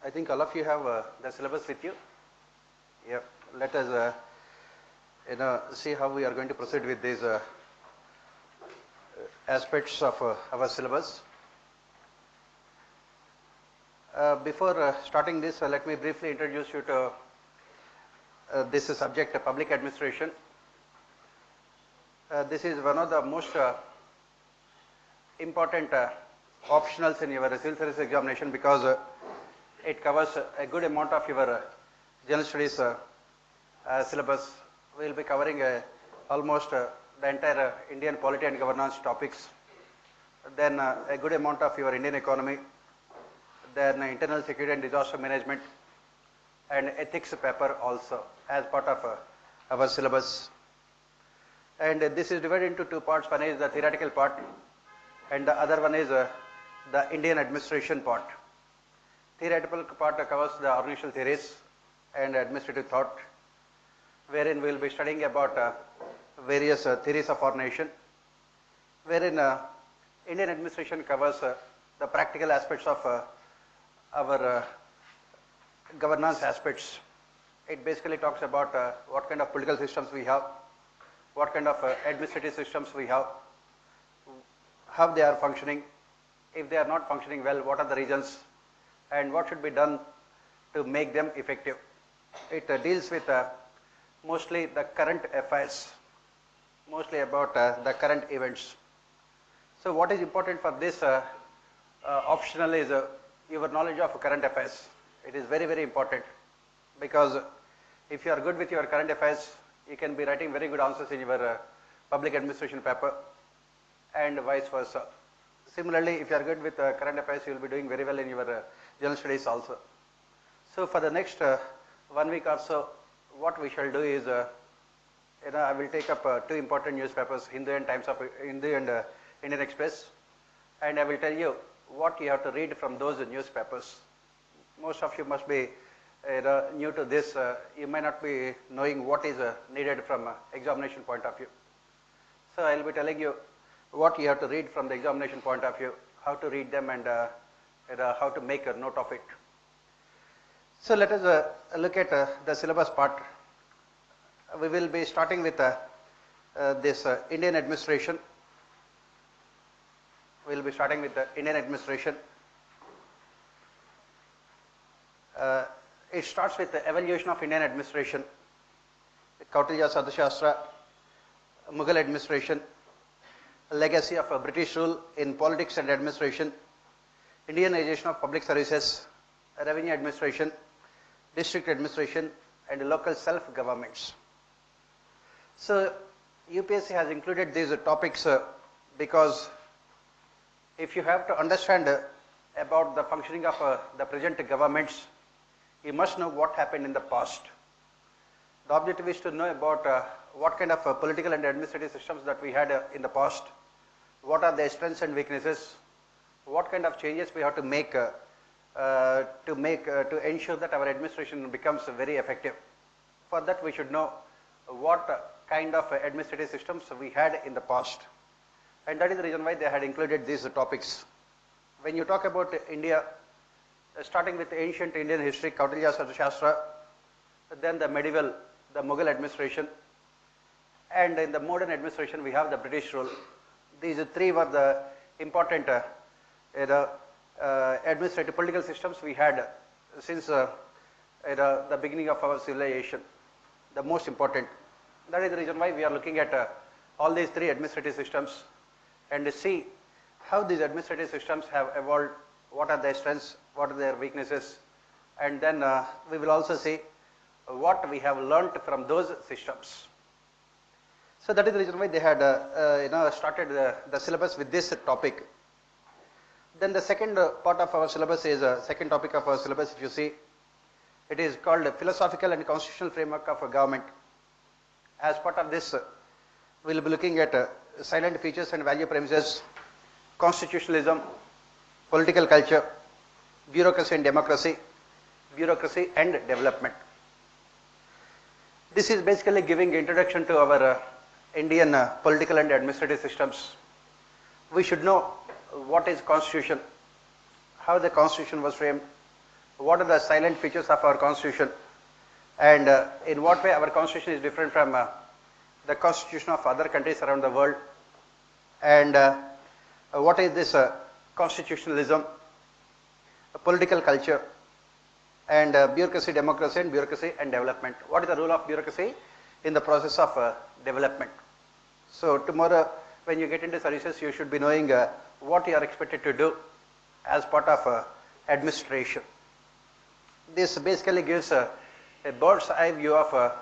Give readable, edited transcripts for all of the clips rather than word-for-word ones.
I think all of you have the syllabus with you. Yeah, let us see how we are going to proceed with these aspects of our syllabus. Before starting this, let me briefly introduce you to this subject, public administration. This is one of the most important optionals in your civil service examination because it covers a good amount of your general studies syllabus. We will be covering almost the entire Indian polity and governance topics, then a good amount of your Indian economy, then internal security and disaster management, and ethics paper also as part of our syllabus. And this is divided into two parts. One is the theoretical part and the other one is the Indian administration part. Theoretical part covers the organizational theories and administrative thought, wherein we will be studying about various theories of our nation, wherein Indian administration covers the practical aspects of our governance aspects. It basically talks about what kind of political systems we have, what kind of administrative systems we have, how they are functioning, if they are not functioning well, what are the reasons, and what should be done to make them effective. It deals with mostly the current affairs, mostly about the current events. So what is important for this optional is your knowledge of current affairs. It is very, very important because if you are good with your current affairs, you can be writing very good answers in your public administration paper and vice versa. Similarly, if you are good with current affairs, you will be doing very well in your general studies also. So for the next 1 week or so, what we shall do is, I will take up two important newspapers, Hindu and Indian Express, and I will tell you what you have to read from those newspapers. Most of you must be new to this. You may not be knowing what is needed from examination point of view. So I will be telling you what you have to read from the examination point of view, how to read them and how to make a note of it. So let us look at the syllabus part. We will be starting with this Indian administration. We will be starting with the Indian administration. It starts with the evolution of Indian administration, Kautilya's Arthashastra, Mughal administration, legacy of British rule in politics and administration, Indianization of public services, revenue administration, district administration, and local self-governments. So UPSC has included these topics because if you have to understand about the functioning of the present governments, you must know what happened in the past. The objective is to know about what kind of political and administrative systems that we had in the past, what are their strengths and weaknesses, what kind of changes we have to make to ensure that our administration becomes very effective. For that we should know what kind of administrative systems we had in the past. And that is the reason why they had included these topics. When you talk about India, starting with ancient Indian history, Kautilya's Arthashastra, then the medieval, the Mughal administration, and in the modern administration we have the British rule. These three were the important administrative political systems we had since the beginning of our civilization, the most important. That is the reason why we are looking at all these three administrative systems and see how these administrative systems have evolved, what are their strengths, what are their weaknesses, and then we will also see what we have learnt from those systems. So that is the reason why they had started the syllabus with this topic. Then the second part of our syllabus is second topic of our syllabus. If you see, it is called Philosophical and Constitutional Framework of Government. As part of this, we will be looking at silent features and value premises, constitutionalism, political culture, bureaucracy and democracy, bureaucracy and development. This is basically giving introduction to our Indian political and administrative systems. We should know what is constitution, how the constitution was framed, what are the silent features of our constitution, and in what way our constitution is different from the constitution of other countries around the world, and what is this constitutionalism, political culture, and bureaucracy, democracy, and bureaucracy and development. What is the role of bureaucracy in the process of development? So tomorrow when you get into services, you should be knowing what you are expected to do as part of administration. This basically gives a bird's eye view of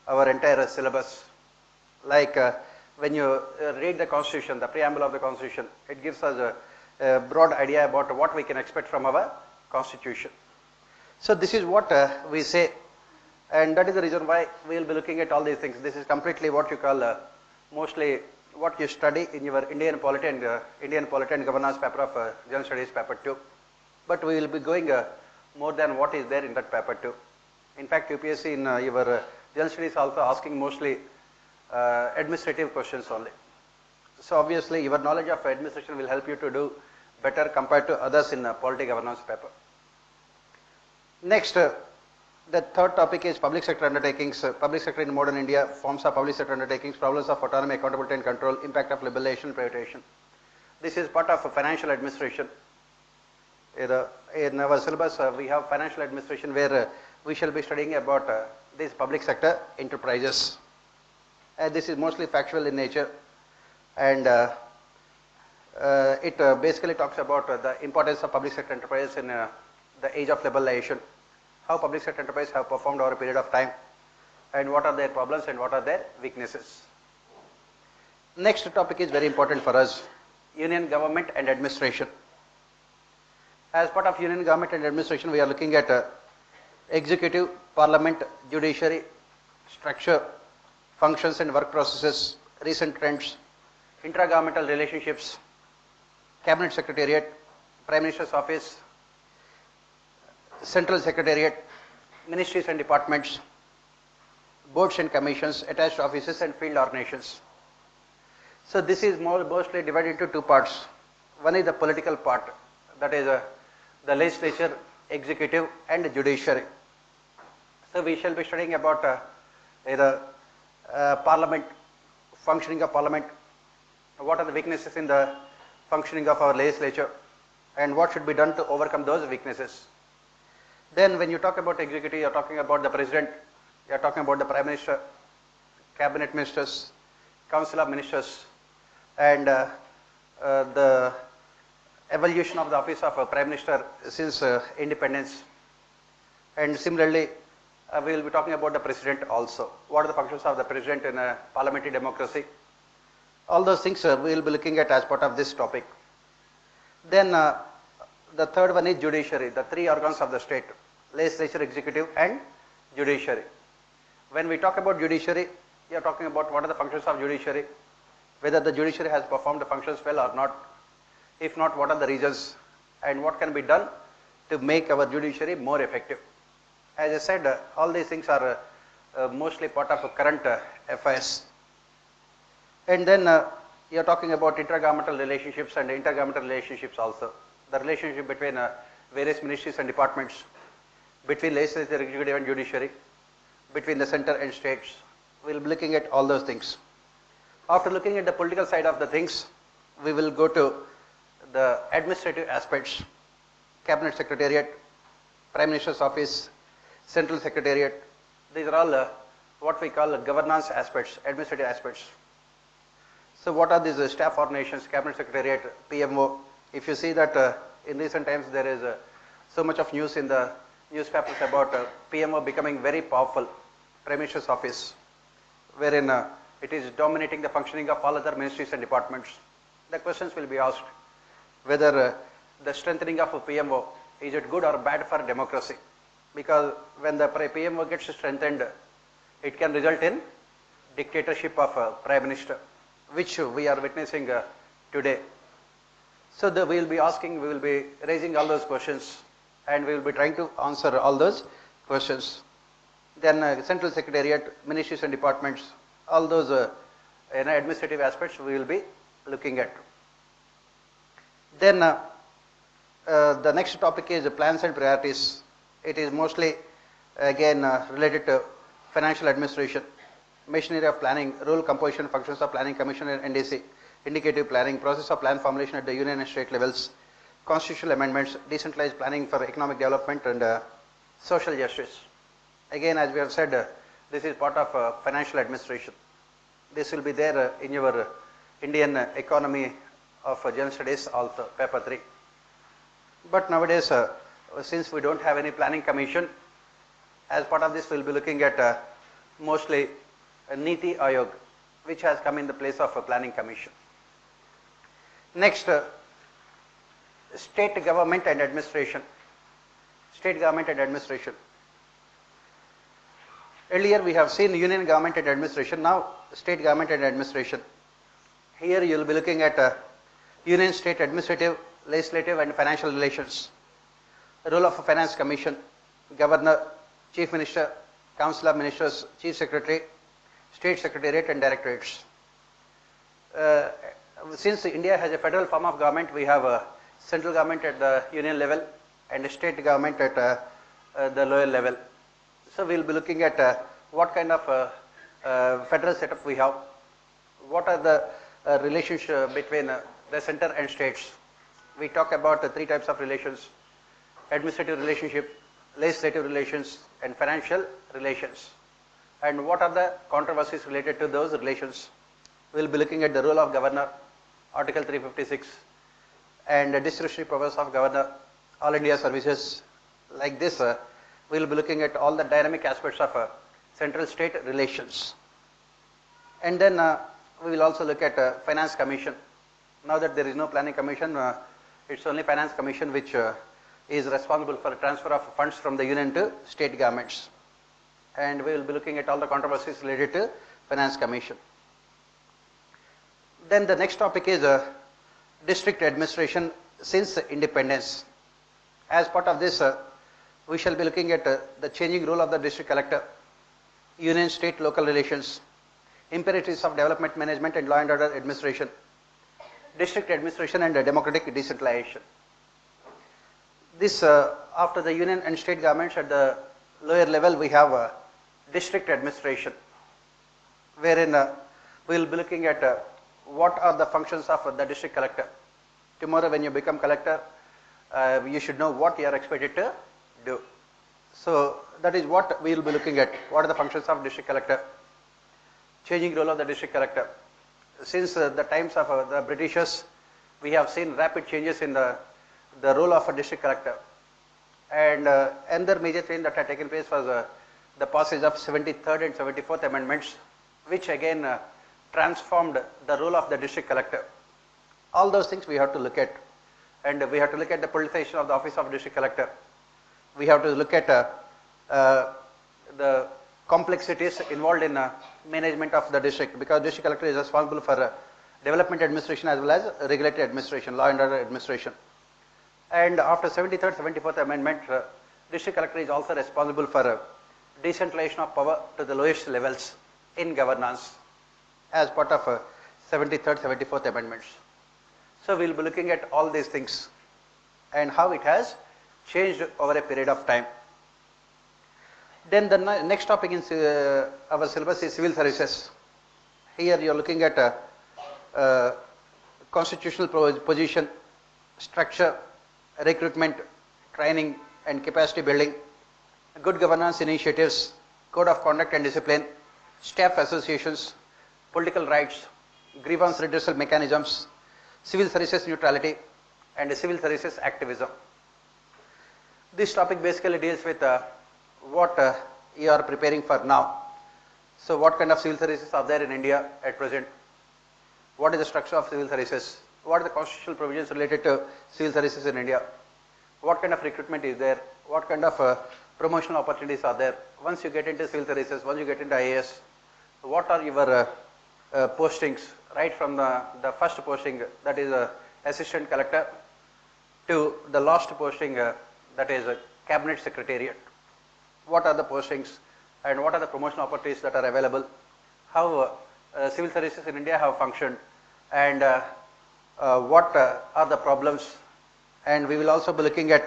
our entire syllabus. Like when you read the constitution, the preamble of the constitution, it gives us a broad idea about what we can expect from our constitution. So this is what we say, and that is the reason why we will be looking at all these things. This is completely what you call mostly what you study in your Indian polity and governance paper of General Studies paper 2. But we will be going more than what is there in that paper 2. In fact, UPSC in your General Studies also asking mostly administrative questions only. So obviously your knowledge of administration will help you to do better compared to others in polity governance paper. Next, the third topic is public sector undertakings, public sector in modern India, forms of public sector undertakings, problems of autonomy, accountability and control, impact of liberalization, privatization. This is part of financial administration. In our syllabus, we have financial administration where we shall be studying about these public sector enterprises. This is mostly factual in nature, and it basically talks about the importance of public sector enterprises in the age of liberalization, how public sector enterprises have performed over a period of time, and what are their problems and what are their weaknesses. Next topic is very important for us, union government and administration. As part of union government and administration, we are looking at executive, parliament, judiciary, structure, functions and work processes, recent trends, intra-governmental relationships, cabinet secretariat, prime minister's office, central secretariat, ministries and departments, boards and commissions, attached offices and field organizations. So this is mostly divided into two parts. One is the political part, that is the legislature, executive and judiciary. So we shall be studying about parliament, functioning of parliament, what are the weaknesses in the functioning of our legislature, and what should be done to overcome those weaknesses. Then when you talk about executive, you are talking about the president, you are talking about the prime minister, cabinet ministers, council of ministers, and the evolution of the office of a prime minister since independence. And similarly, we will be talking about the president also. What are the functions of the president in a parliamentary democracy? All those things we will be looking at as part of this topic. Then the third one is judiciary, the three organs of the state, legislature, executive and judiciary. When we talk about judiciary, we are talking about what are the functions of judiciary, whether the judiciary has performed the functions well or not. If not, what are the reasons and what can be done to make our judiciary more effective. As I said, all these things are mostly part of current affairs. And then you are talking about intergovernmental relationships and intergovernmental relationships also. The relationship between various ministries and departments, between legislature, executive and judiciary, between the center and states. We will be looking at all those things. After looking at the political side of the things, we will go to the administrative aspects, cabinet secretariat, prime minister's office, central secretariat. These are all what we call governance aspects, administrative aspects. So what are these staff organizations, cabinet secretariat, PMO? If you see that in recent times there is so much of news in the newspapers about PMO becoming very powerful, prime minister's office, wherein it is dominating the functioning of all other ministries and departments. The questions will be asked whether the strengthening of a PMO, is it good or bad for democracy? Because when the PMO gets strengthened, it can result in dictatorship of a prime minister, which we are witnessing today. So we will be asking, we will be raising all those questions, and we will be trying to answer all those questions. Then central secretariat, ministries and departments, all those administrative aspects we will be looking at. Then the next topic is plans and priorities. It is mostly again related to financial administration, machinery of planning, role composition, functions of planning commission and NDC, indicative planning, process of plan formulation at the union and state levels, constitutional amendments, decentralized planning for economic development and social justice. Again, as we have said, this is part of financial administration. This will be there in your Indian economy of general studies also, paper 3. But nowadays, since we don't have any planning commission, as part of this we will be looking at mostly Niti Ayog, which has come in the place of a planning commission. Next, state government and administration. State government and administration. Earlier we have seen union government and administration, now state government and administration. Here you will be looking at union state administrative, legislative and financial relations. Role of a finance commission, governor, chief minister, council of ministers, chief secretary, state secretariat and directorates. Since India has a federal form of government, we have a central government at the union level and a state government at the lower level. So we will be looking at what kind of federal setup we have, what are the relationship between the center and states. We talk about 3 types of relations: administrative relationship, legislative relations and financial relations. And what are the controversies related to those relations? We will be looking at the role of governor, Article 356, and the discretionary powers of governor, all India services. Like this, we will be looking at all the dynamic aspects of central state relations. And then we will also look at finance commission. Now that there is no planning commission, it's only finance commission which is responsible for the transfer of funds from the union to state governments. And we will be looking at all the controversies related to finance commission. Then the next topic is district administration since independence. As part of this, we shall be looking at the changing role of the district collector, union state local relations, imperatives of development management and law and order administration, district administration and democratic decentralization. This after the union and state governments at the lower level, we have district administration, wherein we will be looking at what are the functions of the district collector. Tomorrow when you become collector, you should know what you are expected to do. So that is what we will be looking at. What are the functions of district collector? Changing role of the district collector. Since the times of the Britishers, we have seen rapid changes in the role of a district collector. And another major change that had taken place was the passage of 73rd and 74th amendments, which again transformed the role of the district collector. All those things we have to look at. And we have to look at the politicization of the office of district collector. We have to look at the complexities involved in management of the district, because district collector is responsible for development administration as well as regulatory administration, law and order administration. And after 73rd, 74th amendment, district collector is also responsible for decentralization of power to the lowest levels in governance as part of 73rd, 74th amendments. So we will be looking at all these things and how it has changed over a period of time. Then the next topic in our syllabus is civil services. Here you are looking at constitutional position, structure, recruitment, training and capacity building, good governance initiatives, code of conduct and discipline, staff associations, political rights, grievance redressal mechanisms, civil services neutrality and civil services activism. This topic basically deals with what you are preparing for now. So what kind of civil services are there in India at present? What is the structure of civil services? What are the constitutional provisions related to civil services in India? What kind of recruitment is there? What kind of promotional opportunities are there? Once you get into civil services, once you get into IAS, what are your postings, right from the first posting, that is assistant collector, to the last posting, that is cabinet secretariat. What are the postings and what are the promotional opportunities that are available? How civil services in India have functioned, and what are the problems? And we will also be looking at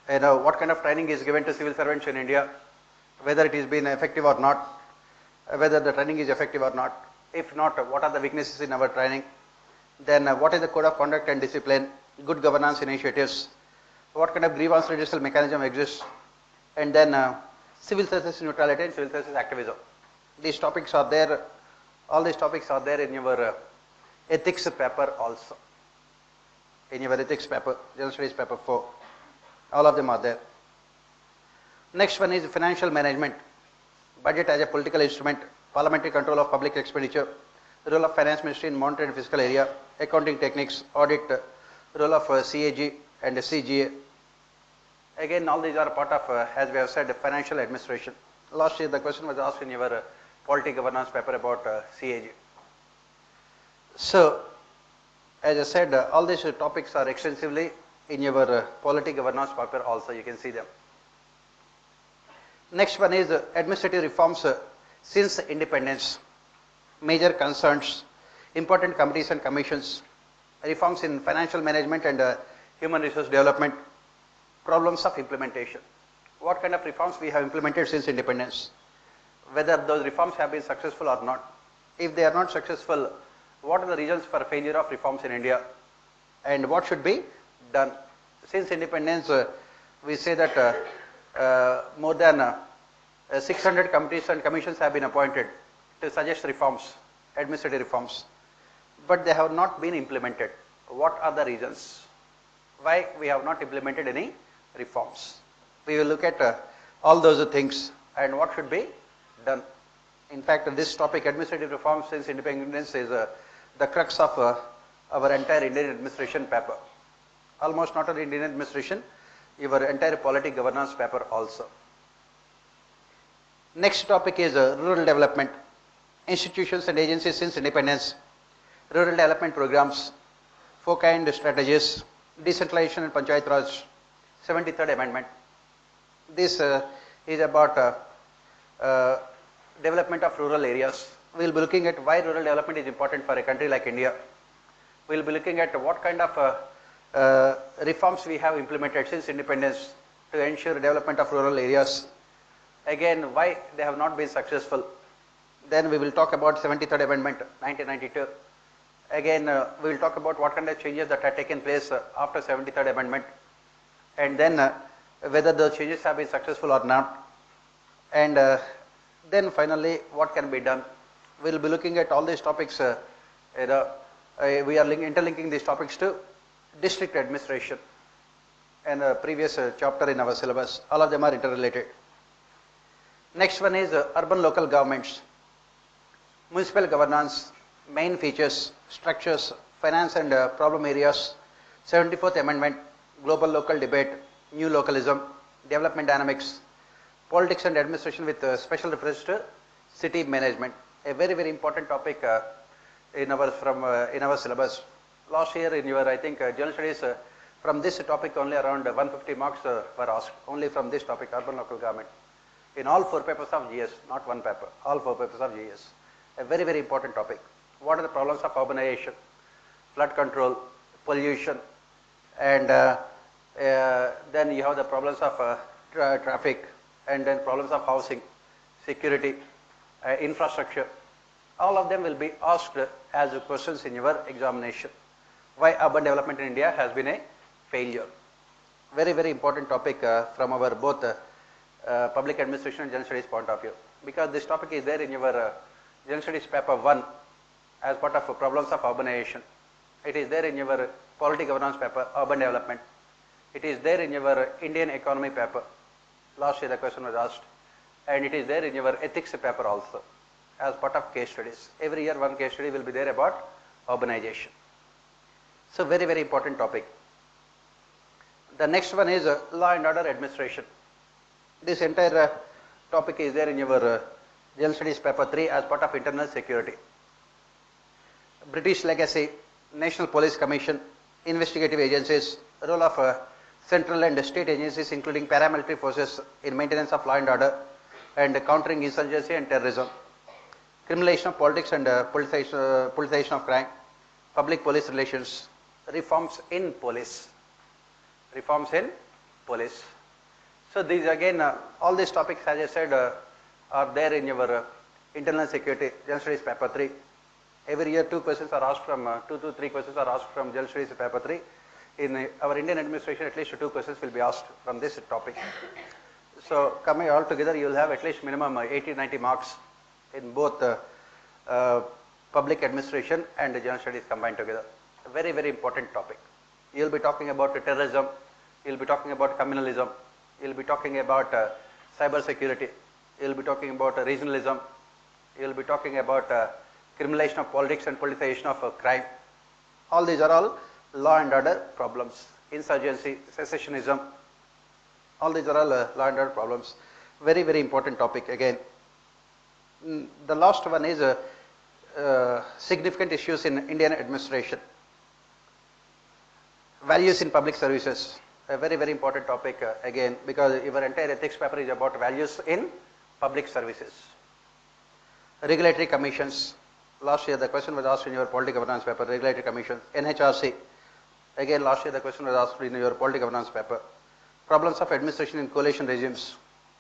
what kind of training is given to civil servants in India, whether it is been effective or not, whether the training is effective or not. If not, what are the weaknesses in our training? Then what is the code of conduct and discipline, good governance initiatives, what kind of grievance redressal mechanism exists, and then civil services neutrality and civil services activism. These topics are there, all these topics are there in your ethics paper also. In your ethics paper, general studies paper 4. All of them are there. Next one is financial management, budget as a political instrument, parliamentary control of public expenditure, role of finance ministry in monetary and fiscal area, accounting techniques, audit, role of CAG and CGA. Again, all these are part of, as we have said, financial administration. Last year the question was asked in your polity governance paper about CAG. So, as I said, all these topics are extensively in your polity governance paper also, you can see them. Next one is administrative reforms since independence, major concerns, important committees and commissions, reforms in financial management and human resource development, problems of implementation. What kind of reforms we have implemented since independence, whether those reforms have been successful or not. If they are not successful, what are the reasons for failure of reforms in India and what should be done. Since independence, we say that more than 600 committees and commissions have been appointed to suggest reforms, administrative reforms, but they have not been implemented. What are the reasons? Why we have not implemented any reforms? We will look at all those things and what should be done. In fact, this topic, administrative reforms since independence, is the crux of our entire Indian administration paper. Almost not only Indian administration, your entire polity governance paper also. Next topic is rural development, institutions and agencies since independence, rural development programs, 4-kind strategies, decentralization and Panchayat Raj, 73rd Amendment. This is about development of rural areas. We will be looking at why rural development is important for a country like India. We will be looking at what kind of reforms we have implemented since independence to ensure development of rural areas. Again, why they have not been successful. Then we will talk about 73rd Amendment, 1992. Again, we will talk about what kind of changes that have taken place after 73rd Amendment, and then whether those changes have been successful or not. And then finally, what can be done. We will be looking at all these topics. We are interlinking these topics to district administration and a previous chapter in our syllabus. All of them are interrelated. Next one is urban local governments, municipal governance, main features, structures, finance and problem areas, 74th Amendment, global local debate, new localism, development dynamics, politics and administration with special reference to city management. A very, very important topic in our syllabus. Last year in your, I think, general studies, from this topic only around 150 marks were asked, only from this topic, urban local government. In all 4 papers of GS, not one paper, all 4 papers of GS. A very, very important topic. What are the problems of urbanization, flood control, pollution, and then you have the problems of traffic, and then problems of housing, security, infrastructure. All of them will be asked as questions in your examination. Why urban development in India has been a failure. Very, very important topic from our both public administration and general studies point of view. Because this topic is there in your general studies paper 1 as part of problems of urbanization. It is there in your polity governance paper, urban development. It is there in your Indian economy paper. Last year the question was asked. And it is there in your ethics paper also as part of case studies. Every year one case study will be there about urbanization. So very, very important topic. The next one is law and order administration. This entire topic is there in your general studies paper 3 as part of internal security. British legacy, National Police Commission, investigative agencies, role of central and state agencies including paramilitary forces in maintenance of law and order and countering insurgency and terrorism, criminalization of politics and politicization of crime, public police relations, reforms in police. Reforms in police. So these again, all these topics, as I said, are there in your internal security general studies paper 3. Every year 2 questions are asked from, 2 to 3 questions are asked from general studies paper 3. In our Indian administration, at least 2 questions will be asked from this topic. So coming all together, you will have at least minimum 80-90 marks in both public administration and general studies combined together. A very, very important topic. You will be talking about terrorism, you will be talking about communalism, you will be talking about cyber security, you will be talking about regionalism, you will be talking about criminalization of politics and politicization of crime. All these are all law and order problems. Insurgency, secessionism, all these are all law and order problems. Very, very important topic again. The last one is significant issues in Indian administration. Values in public services, a very, very important topic again, because your entire ethics paper is about values in public services. Regulatory commissions, last year the question was asked in your polity governance paper, regulatory commissions. NHRC, again last year the question was asked in your polity governance paper. Problems of administration in coalition regimes,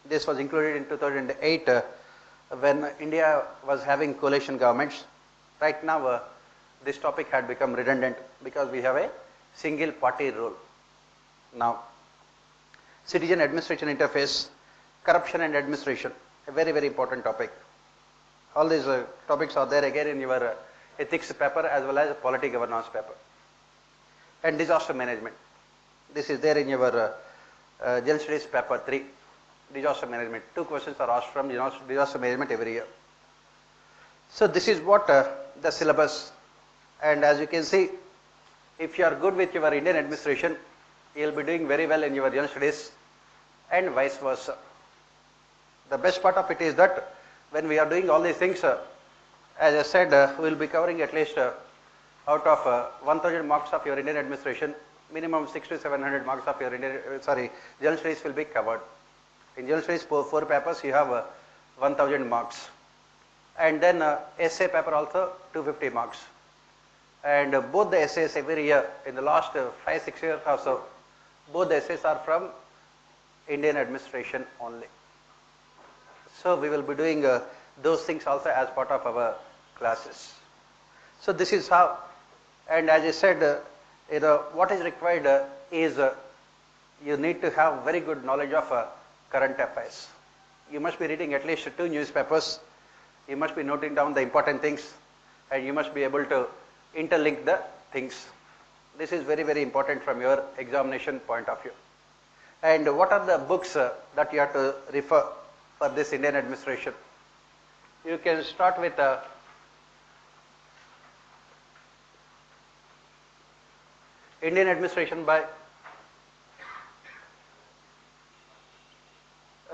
this was included in 2008 when India was having coalition governments. Right now this topic had become redundant because we have a single party rule now. Citizen administration interface, corruption and administration, a very, very important topic. All these topics are there again in your ethics paper as well as polity governance paper. And disaster management, this is there in your general studies paper 3, disaster management. 2 questions are asked from disaster management every year. So this is what the syllabus, and as you can see, if you are good with your Indian administration, you will be doing very well in your general studies and vice versa. The best part of it is that when we are doing all these things, as I said, we will be covering at least out of 1000 marks of your Indian administration, minimum 600 to 700 marks of your general studies will be covered. In general studies, 4 papers, you have 1000 marks. And then essay paper also 250 marks. And both the essays every year, in the last 5-6 years or so, both the essays are from Indian administration only. So we will be doing those things also as part of our classes. So this is how, and as I said, what is required is you need to have very good knowledge of current affairs. You must be reading at least 2 newspapers, you must be noting down the important things, and you must be able to interlink the things. This is very, very important from your examination point of view. And what are the books that you have to refer for this Indian administration? You can start with Indian Administration by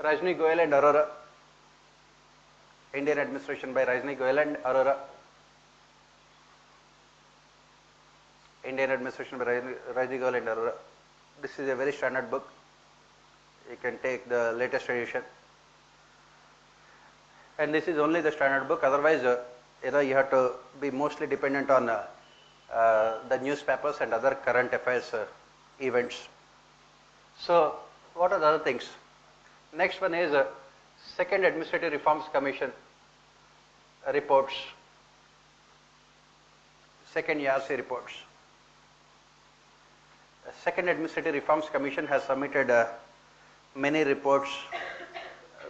Rajni Goyal and Arora. Indian Administration by Rajni Goyal and Arora. Indian Administration by Rajni Goyal and Arora. This is a very standard book. You can take the latest edition. And this is only the standard book. Otherwise, you have to be mostly dependent on the newspapers and other current affairs events. So, what are the other things? Next one is Second Administrative Reforms Commission reports. Second YARC reports. The Second Administrative Reforms Commission has submitted many reports,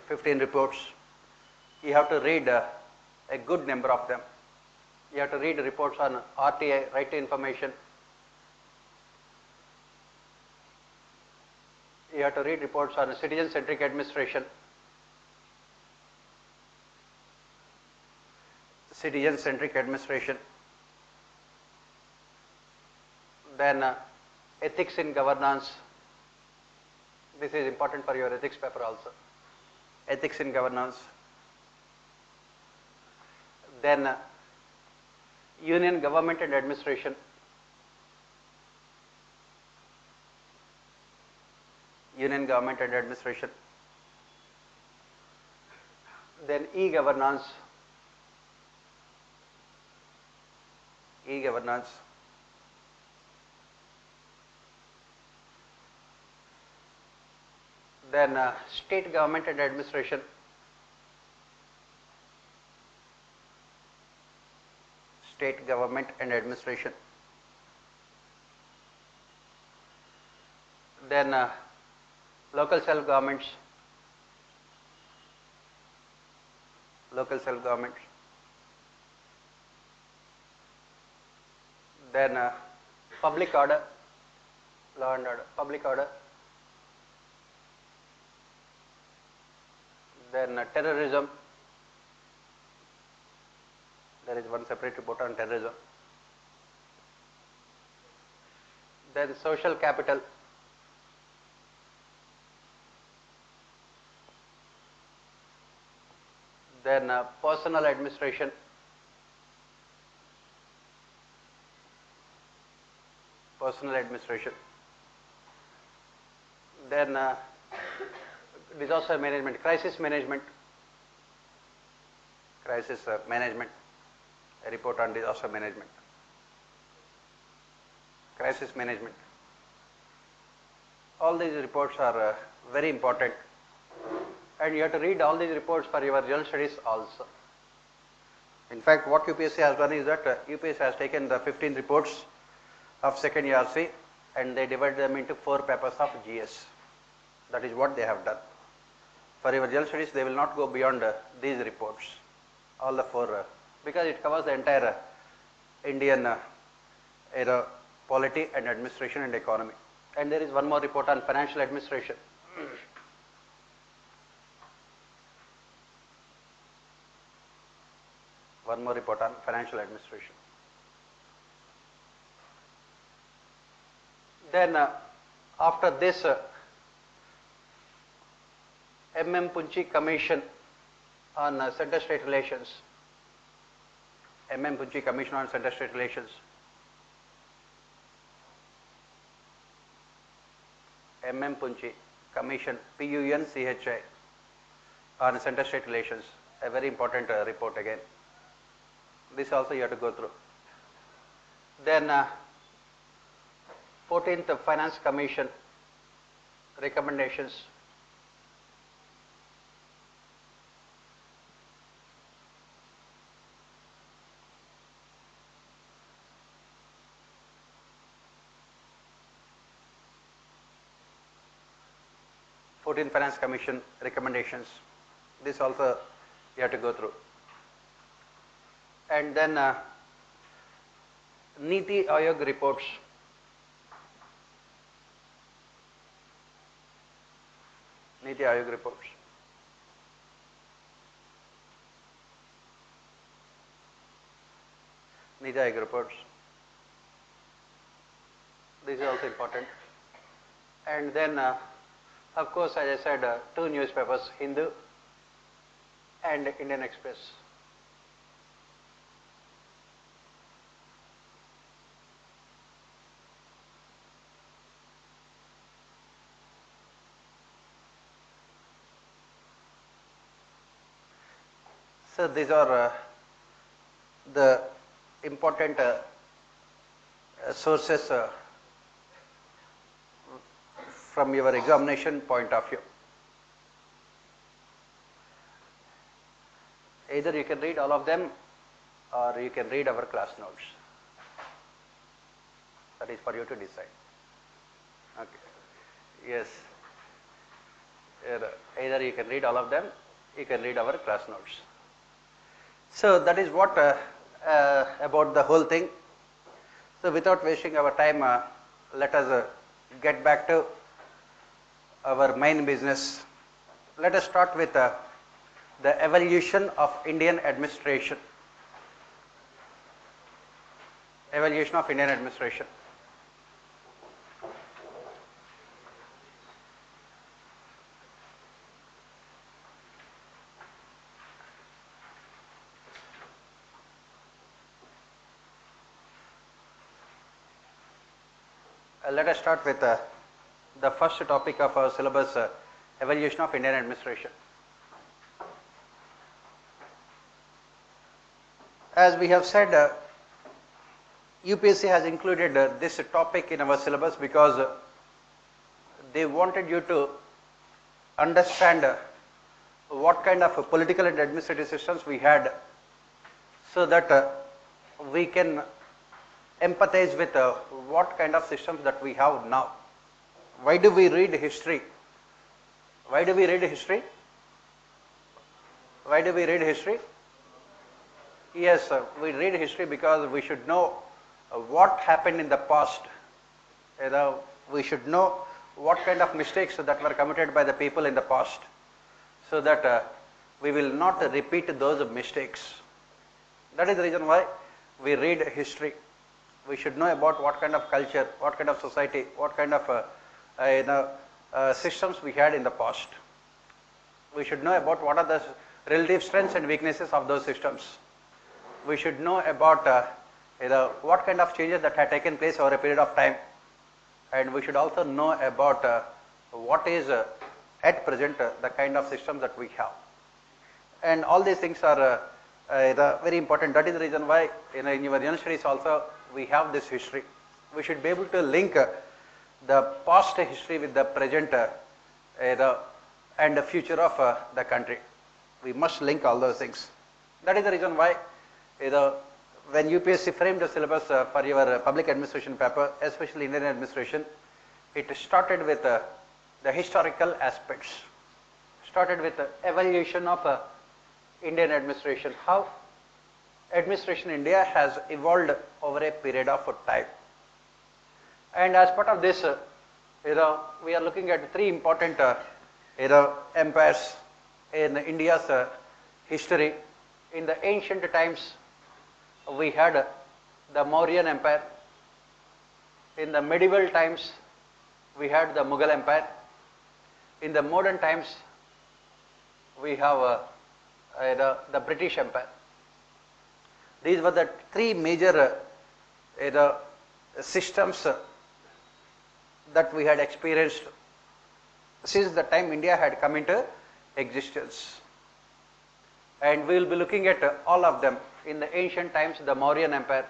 15 reports. You have to read a good number of them. You have to read reports on RTI, Right to Information. You have to read reports on citizen-centric administration, citizen-centric administration. Then ethics in governance. This is important for your ethics paper also. Ethics in governance. Then union government and administration. Union government and administration. Then e-governance. E-governance. then state government and administration, state government and administration, then local self governments, local self governments, then public order, law and order, public order, then terrorism, there is one separate report on terrorism, then social capital, then personal administration, personal administration, then disaster management, crisis management, crisis management, a report on disaster management, crisis management. All these reports are very important, and you have to read all these reports for your general studies also. In fact, what UPSC has done is that UPSC has taken the 15 reports of second ERC and they divided them into 4 papers of GS. That is what they have done. For your general studies, they will not go beyond these reports, all the 4, because it covers the entire Indian polity and administration and economy. And there is one more report on financial administration. One more report on financial administration. Then after this, M.M. Punchi Commission on Center-State Relations, M.M. Punchi Commission on Center-State Relations, M.M. Punchi Commission, P-U-N-C-H-I, on Center-State Relations, a very important report again. This also you have to go through. Then 14th Finance Commission recommendations. Finance Commission recommendations. This also you have to go through. And then Niti Aayog reports. Niti Aayog reports. Niti Aayog reports. This is also important. And then of course, as I said, 2 newspapers, Hindu and Indian Express. So these are the important sources from your examination point of view. Either you can read all of them or you can read our class notes. That is for you to decide. Okay. Yes. Either you can read all of them, you can read our class notes. So that is what about the whole thing. So without wasting our time, let us get back to our main business. Let us start with the evolution of Indian administration. Evolution of Indian administration. Let us start with the first topic of our syllabus, evolution of Indian administration. As we have said, UPSC has included this topic in our syllabus because they wanted you to understand what kind of political and administrative systems we had, so that we can empathize with what kind of systems that we have now. Why do we read history? Why do we read history? Why do we read history? Yes, we read history because we should know what happened in the past. We should know what kind of mistakes that were committed by the people in the past, so that we will not repeat those mistakes. That is the reason why we read history. We should know about what kind of culture, what kind of society, what kind of systems we had in the past. We should know about what are the relative strengths and weaknesses of those systems. We should know about what kind of changes that had taken place over a period of time, and we should also know about what is at present the kind of system that we have. And all these things are very important. That is the reason why in your general studies also we have this history. We should be able to link the past history with the present and the future of the country. We must link all those things. That is the reason why when UPSC framed the syllabus for your public administration paper, especially Indian administration, it started with the historical aspects, started with the evaluation of Indian administration, how administration in India has evolved over a period of time. And as part of this, we are looking at three important empires in India's history. In the ancient times, we had the Mauryan Empire. In the medieval times, we had the Mughal Empire. In the modern times, we have the British Empire. These were the three major systems that we had experienced since the time India had come into existence. And we will be looking at all of them. In the ancient times, the Mauryan Empire.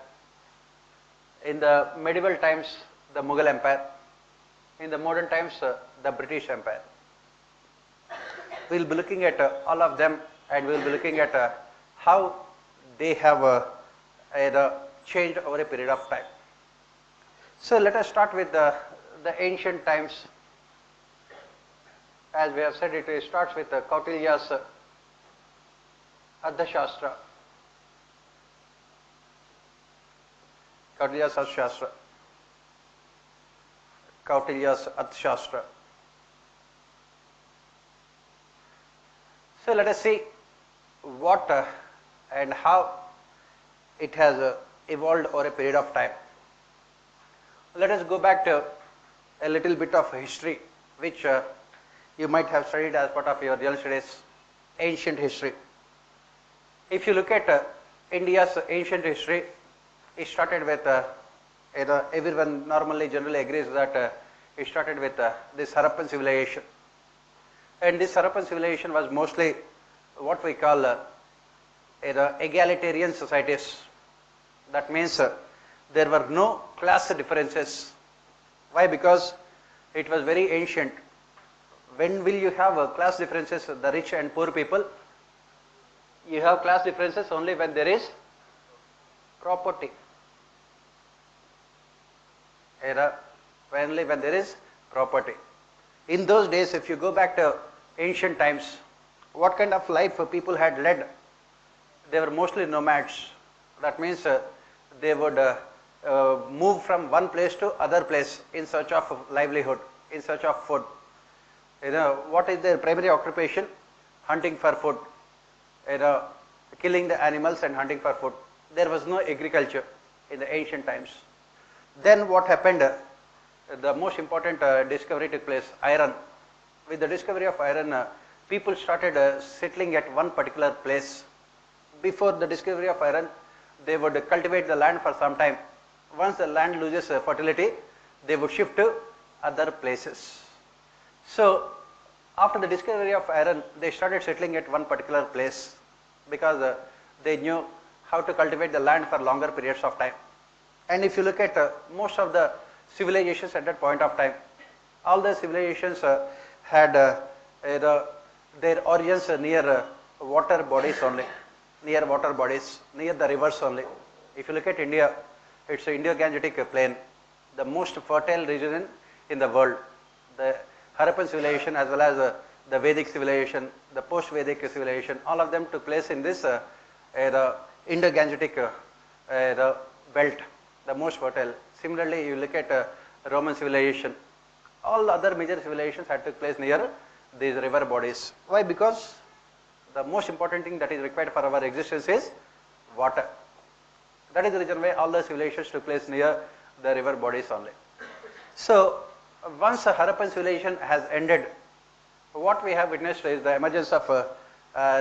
In the medieval times, the Mughal Empire. In the modern times, the British Empire. We will be looking at all of them, and we will be looking at how they have changed over a period of time. So let us start with the ancient times. As we have said, it starts with Kautilya's Arthashastra. Kautilya's Arthashastra. Kautilya's Arthashastra. So let us see what and how it has evolved over a period of time. Let us go back to a little bit of history, which you might have studied as part of your general studies, ancient history. If you look at India's ancient history, it started with, everyone normally generally agrees that it started with this Harappan civilization. And this Harappan civilization was mostly what we call egalitarian societies. That means there were no class differences. Why? Because it was very ancient. When will you have class differences, the rich and poor people? You have class differences only when there is property. Only when there is property. In those days, if you go back to ancient times, what kind of life people had led? They were mostly nomads. That means they would move from one place to other place in search of livelihood, in search of food. What is their primary occupation? Hunting for food. Killing the animals and hunting for food. There was no agriculture in the ancient times. Then what happened? The most important discovery took place, iron. With the discovery of iron, people started settling at one particular place. Before the discovery of iron, they would cultivate the land for some time. Once the land loses fertility, they would shift to other places. So, after the discovery of iron, they started settling at one particular place because they knew how to cultivate the land for longer periods of time. And if you look at most of the civilizations at that point of time, all the civilizations had their origins are near water bodies only, near water bodies, near the rivers only. If you look at India, it's an Indo-Gangetic plain, the most fertile region in the world. The Harappan civilization as well as the Vedic civilization, the post-Vedic civilization, all of them took place in this Indo-Gangetic belt, the most fertile. Similarly, you look at Roman civilization, all other major civilizations had took place near these river bodies. Why? Because the most important thing that is required for our existence is water. That is the reason why all the civilizations took place near the river bodies only. So, once the Harappan civilization has ended, what we have witnessed is the emergence of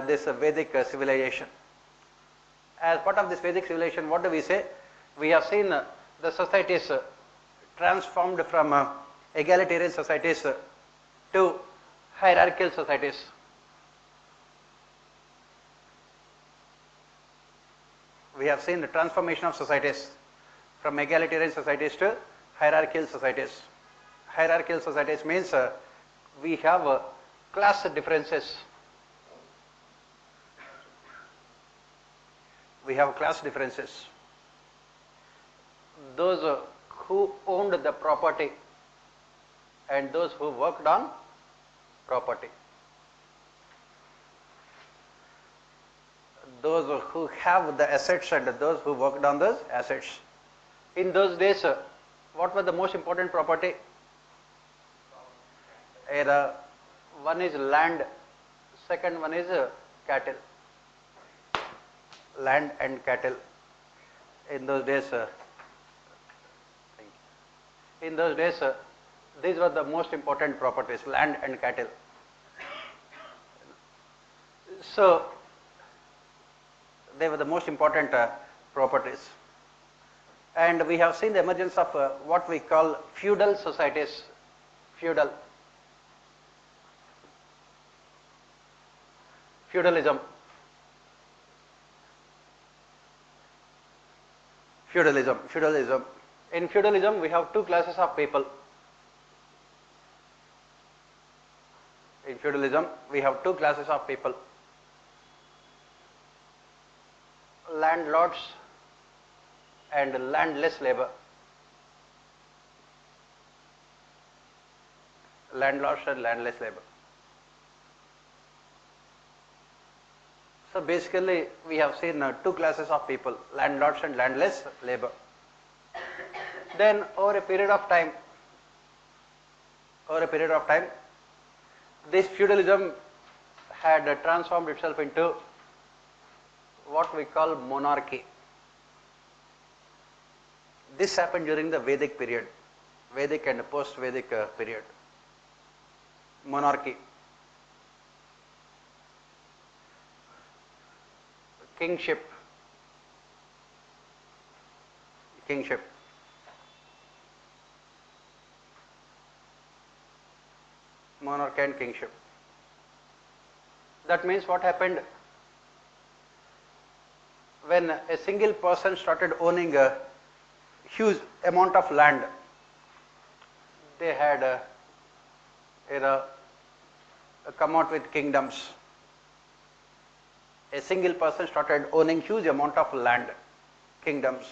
this Vedic civilization. As part of this Vedic civilization, what do we say? We have seen the societies transformed from egalitarian societies to hierarchical societies. We have seen the transformation of societies from egalitarian societies to hierarchical societies. Hierarchical societies means we have class differences. We have class differences. Those who owned the property and those who worked on property. Those who have the assets and those who worked on those assets. In those days, what was the most important property? One is land, second one is cattle. Land and cattle. In those days, these were the most important properties, land and cattle. So, they were the most important properties. And we have seen the emergence of what we call feudal societies. Feudalism. In feudalism, we have two classes of people. In feudalism, we have two classes of people. Landlords and landless labor. Landlords and landless labor. So basically, we have seen two classes of people, landlords and landless labor. Then over a period of time, this feudalism had transformed itself into what we call monarchy. This happened during the Vedic period, Vedic and post-Vedic period. Monarchy. Kingship. Monarchy and kingship. That means what happened? When a single person started owning a huge amount of land, they had come out with kingdoms. A single person started owning huge amount of land, kingdoms.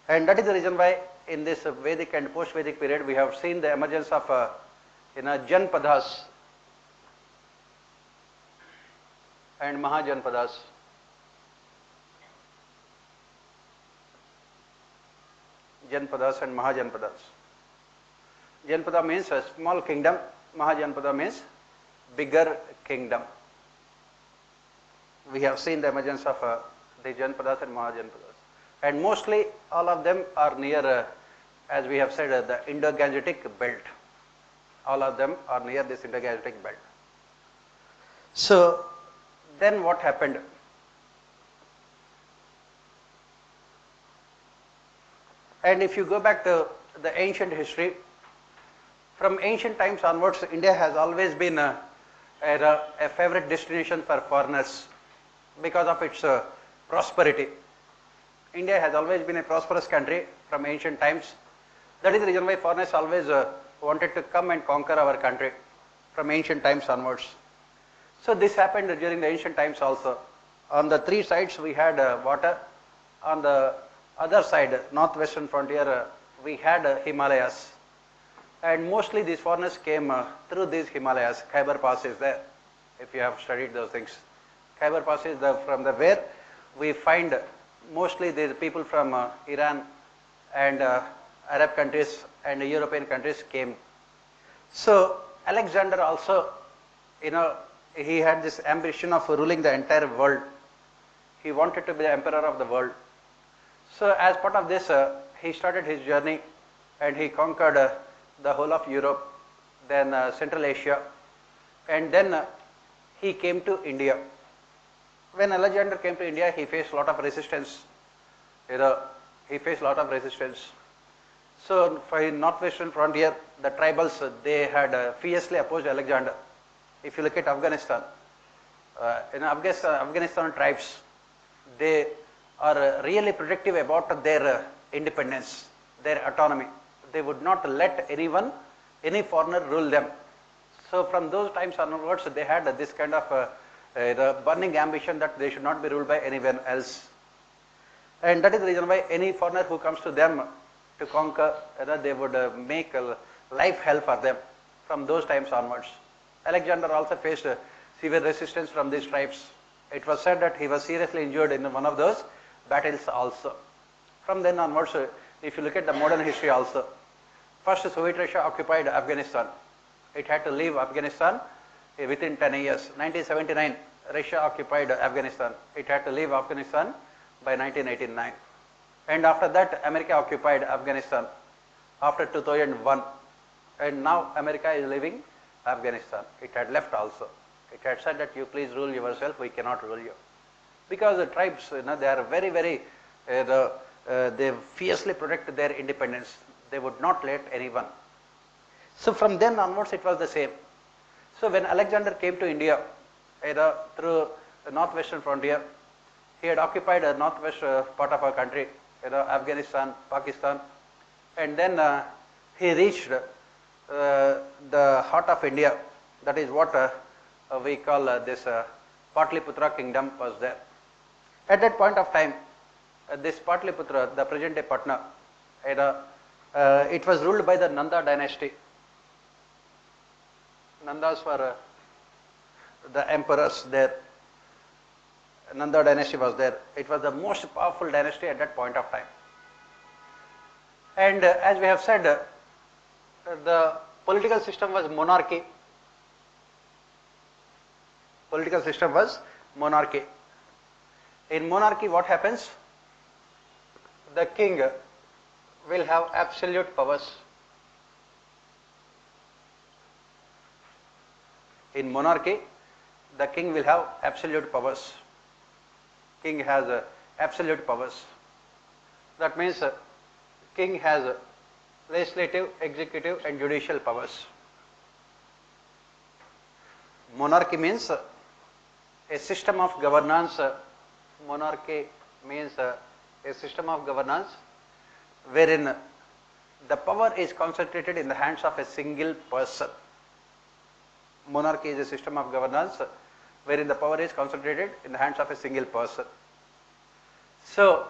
And that is the reason why in this Vedic and post-Vedic period we have seen the emergence of Janpadas and Mahajanpadas. Janpadas and Mahajanpadas. Janpada means a small kingdom, Mahajanpada means bigger kingdom. We have seen the emergence of the Janpadas and Mahajanpadas. And mostly all of them are near, as we have said, the Indo-Gangetic belt. All of them are near this Indo-Gangetic belt. So then what happened? And if you go back to the ancient history, from ancient times onwards, India has always been a favorite destination for foreigners because of its prosperity. India has always been a prosperous country from ancient times. That is the reason why foreigners always wanted to come and conquer our country. from ancient times onwards. So this happened during the ancient times also. On the three sides we had water. On the other side, northwestern frontier, we had Himalayas. And mostly these foreigners came through these Himalayas. Khyber Pass is there, if you have studied those things. Khyber Pass is from the where we find mostly the people from Iran and Arab countries and European countries came. So Alexander also, he had this ambition of ruling the entire world. He wanted to be the emperor of the world. So as part of this, he started his journey and he conquered the whole of Europe, then Central Asia, and then he came to India. When Alexander came to India, he faced a lot of resistance. He faced a lot of resistance. So for his northwestern frontier, the tribals, they had fiercely opposed Alexander. If you look at Afghanistan, Afghanistan tribes, they are really protective about their independence, their autonomy. They would not let any foreigner rule them. So from those times onwards, they had this kind of burning ambition that they should not be ruled by anyone else. And that is the reason why any foreigner who comes to them to conquer, they would make life hell for them from those times onwards. Alexander also faced severe resistance from these tribes. It was said that he was seriously injured in one of those battles also. From then onwards, if you look at the modern history also, first Soviet Russia occupied Afghanistan. It had to leave Afghanistan within 10 years. 1979, Russia occupied Afghanistan. It had to leave Afghanistan by 1989. And after that, America occupied Afghanistan after 2001. And now America is leaving Afghanistan. It had left also. It had said that you please rule yourself, we cannot rule you. Because the tribes, they are very, very, they fiercely protect their independence. They would not let anyone. So from then onwards, it was the same. So when Alexander came to India, through the northwestern frontier, he had occupied a northwest part of our country, Afghanistan, Pakistan, and then he reached the heart of India. That is what we call this Patliputra kingdom was there. At that point of time, this Patliputra, the present day Patna, it was ruled by the Nanda dynasty. Nandas were the emperors there. Nanda dynasty was there. It was the most powerful dynasty at that point of time. And as we have said, the political system was monarchy. Political system was monarchy. In monarchy, what happens? The king will have absolute powers. In monarchy, the king will have absolute powers. King has absolute powers. That means king has legislative, executive and judicial powers. Monarchy means a system of governance. Monarchy means a system of governance wherein the power is concentrated in the hands of a single person. Monarchy is a system of governance wherein the power is concentrated in the hands of a single person. So,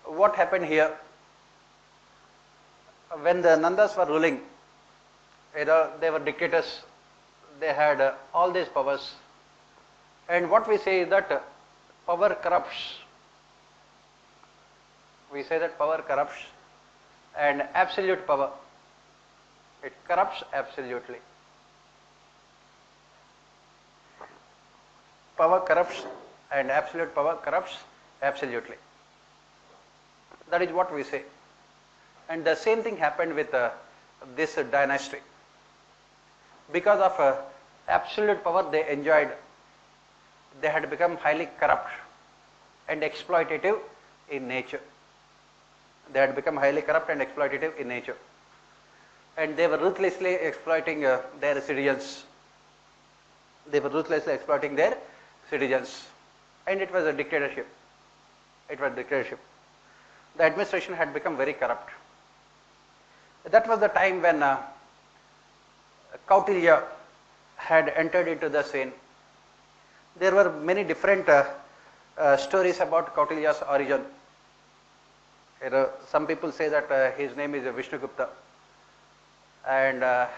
what happened here? When the Nandas were ruling, they were dictators. They had all these powers. And what we say is that power corrupts. We say that power corrupts, and absolute power, it corrupts absolutely. Power corrupts and absolute power corrupts absolutely. That is what we say. And the same thing happened with this dynasty. Because of absolute power they enjoyed, they had become highly corrupt and exploitative in nature. They had become highly corrupt and exploitative in nature. And they were ruthlessly exploiting their citizens. They were ruthlessly exploiting their citizens. And it was a dictatorship. It was dictatorship. The administration had become very corrupt. That was the time when Kautilya had entered into the scene. There were many different stories about Kautilya's origin. Some people say that his name is Vishnugupta, and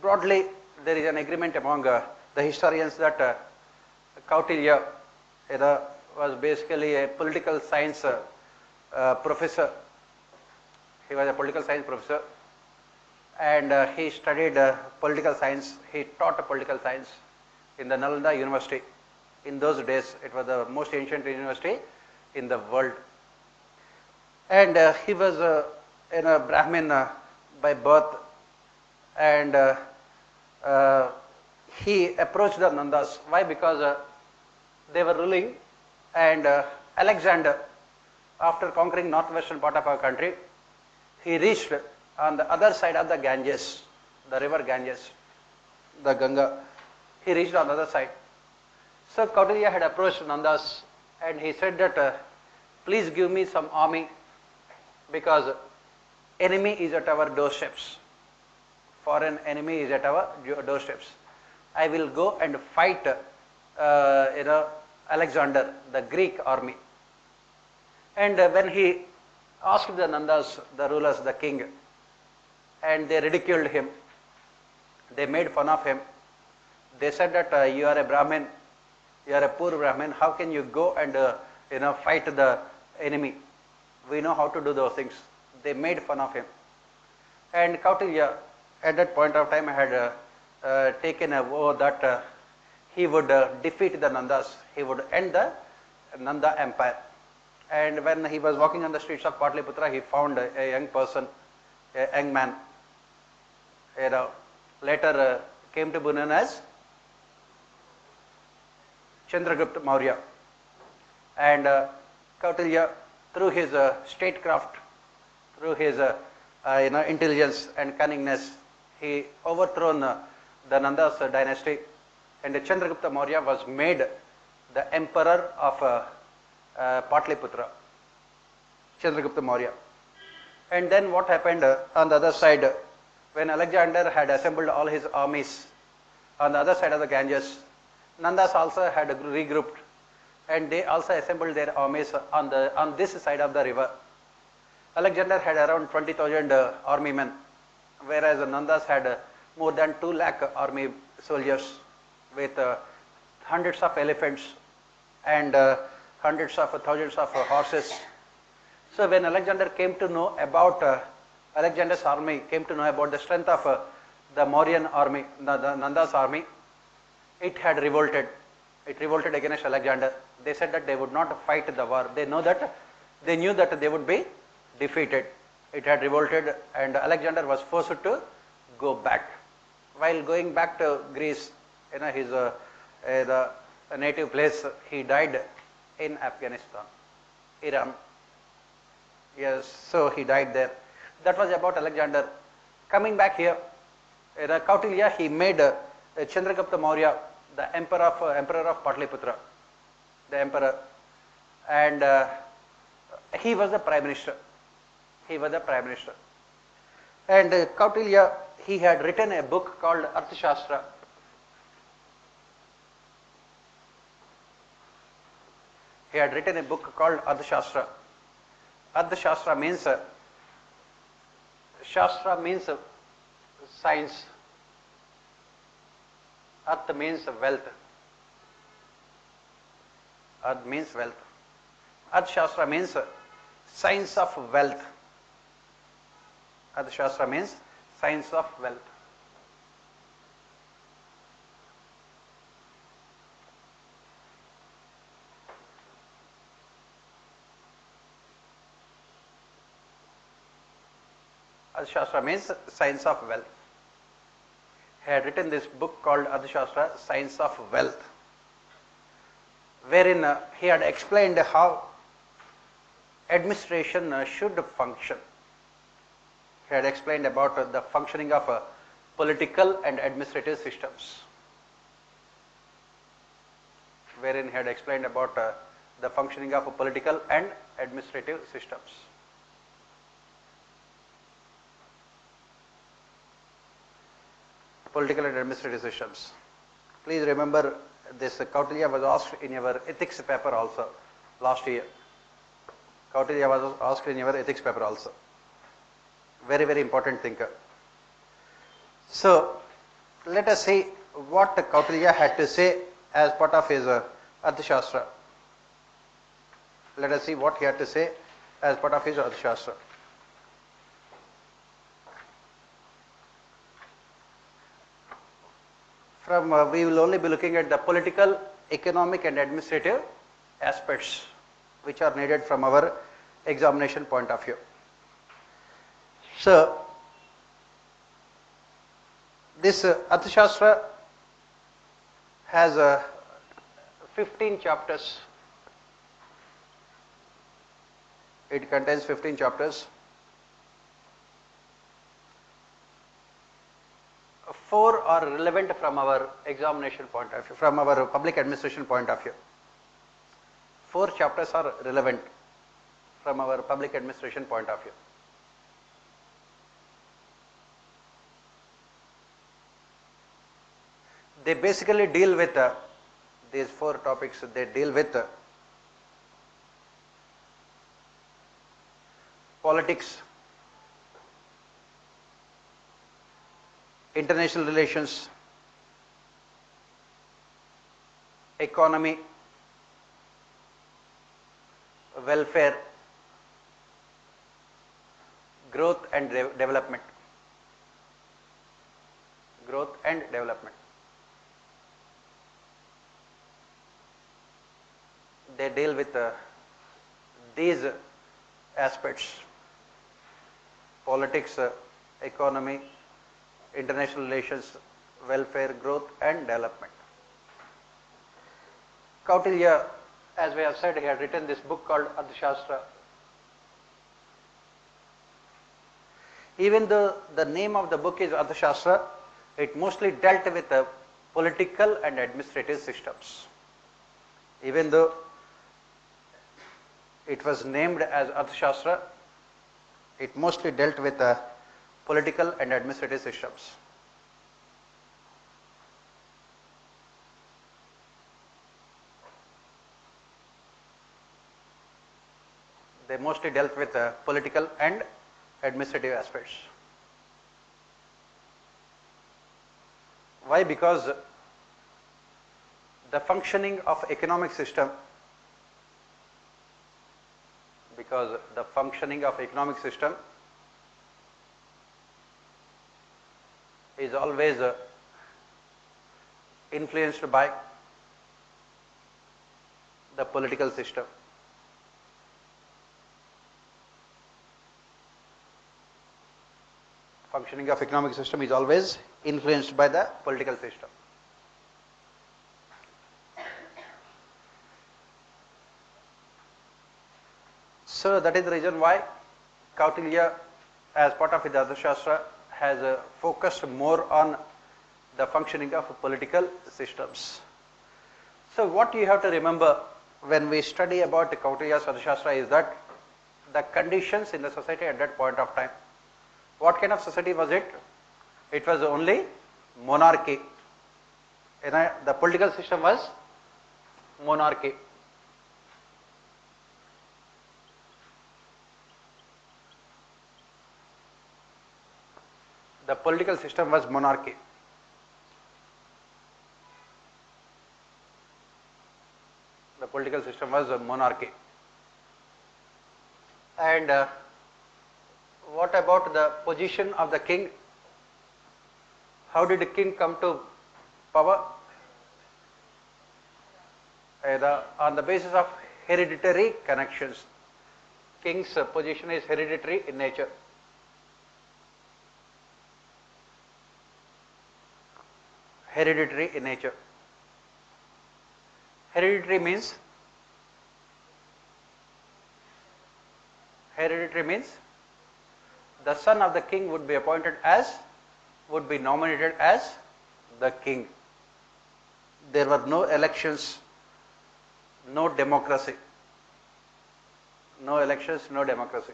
broadly there is an agreement among the historians that Kautilya was basically a political science professor. He was a political science professor, and he studied political science. He taught political science in the Nalanda University. In those days, it was the most ancient university in the world. And he was a Brahmin by birth, and he approached the Nandas. Why? Because they were ruling, and Alexander, after conquering northwestern part of our country, he reached on the other side of the Ganges, the river Ganges, the Ganga. He reached on the other side. So Kautilya had approached Nandas, and he said that please give me some army, because enemy is at our doorsteps. Foreign enemy is at our doorsteps. I will go and fight Alexander, the Greek army. And when he asked the Nandas, the rulers, the king, and they ridiculed him, they made fun of him. They said that you are a Brahmin, you are a poor Brahmin, how can you go and fight the enemy? We know how to do those things. They made fun of him. And Kautilya at that point of time had taken a vow that he would defeat the Nandas, he would end the Nanda empire. And when he was walking on the streets of Patliputra, he found a young person, a young man, later came to be known as Chandragupta Maurya. And Kautilya, through his statecraft, through his intelligence and cunningness, he overthrown the Nandas dynasty, and Chandragupta Maurya was made the emperor of Patliputra, Chandragupta Maurya. And then what happened on the other side, when Alexander had assembled all his armies on the other side of the Ganges, Nandas also had regrouped, and they also assembled their armies on this side of the river. Alexander had around 20,000 army men, whereas the Nandas had more than 2 lakh army soldiers with hundreds of elephants and hundreds of thousands of horses. So when Alexander came to know about Alexander's army, came to know about the strength of the Mauryan army, the Nanda's army, it had revolted. It revolted against Alexander. They said that they would not fight the war. They knew that they would be defeated. It had revolted, and Alexander was forced to go back. While going back to Greece, his native place, he died in Afghanistan, Iran. Yes, so he died there. That was about Alexander. Coming back here, Kautilya, he made Chandragupta Maurya the emperor of Patliputra, the emperor, and he was the prime minister. He was the prime minister. And Kautilya, he had written a book called Arthashastra. He had written a book called Arthashastra. Arthashastra means Shastra means science. Arth means wealth. Arth means wealth. Arthashastra means science of wealth. Arthashastra means science of wealth. Arthashastra means science of wealth. He had written this book called Arthashastra, Science of Wealth, wherein he had explained how administration should function. He had explained about the functioning of political and administrative systems, wherein he had explained about the functioning of political and administrative systems. political and administrative systems. Please remember this Kautilya was asked in your ethics paper also last year. Kautilya was asked in your ethics paper also. Very, very important thinker. So, let us see what Kautilya had to say as part of his Arthashastra. Let us see what he had to say as part of his Arthashastra. We will only be looking at the political, economic and administrative aspects which are needed from our examination point of view. So, this Arthashastra has 15 chapters. It contains 15 chapters. 4 are relevant from our examination point of view, from our public administration point of view. 4 chapters are relevant from our public administration point of view. They basically deal with these 4 topics. They deal with politics, international relations, economy, welfare, growth and development. Growth and development. They deal with these aspects: politics, economy, international relations, welfare, growth and development. Kautilya, as we have said, he had written this book called Arthashastra. Even though the name of the book is Arthashastra, it mostly dealt with political and administrative systems. Even though it was named as Arthashastra, it mostly dealt with political and administrative systems. They mostly dealt with political and administrative aspects. Why? Because the functioning of economic system, is always influenced by the political system. Functioning of economic system is always influenced by the political system. So that is the reason why Kautilya, as part of his Arthashastra, has focused more on the functioning of political systems. So what you have to remember when we study about Kautilya's Arthashastra is that the conditions in the society at that point of time. What kind of society was it? It was only monarchy. The political system was monarchy. The political system was monarchy. The political system was monarchy. And what about the position of the king? How did the king come to power? On the basis of hereditary connections. King's position is hereditary in nature. Hereditary in nature. Hereditary means the son of the king would be nominated as the king. There were no elections, no democracy. No elections, no democracy.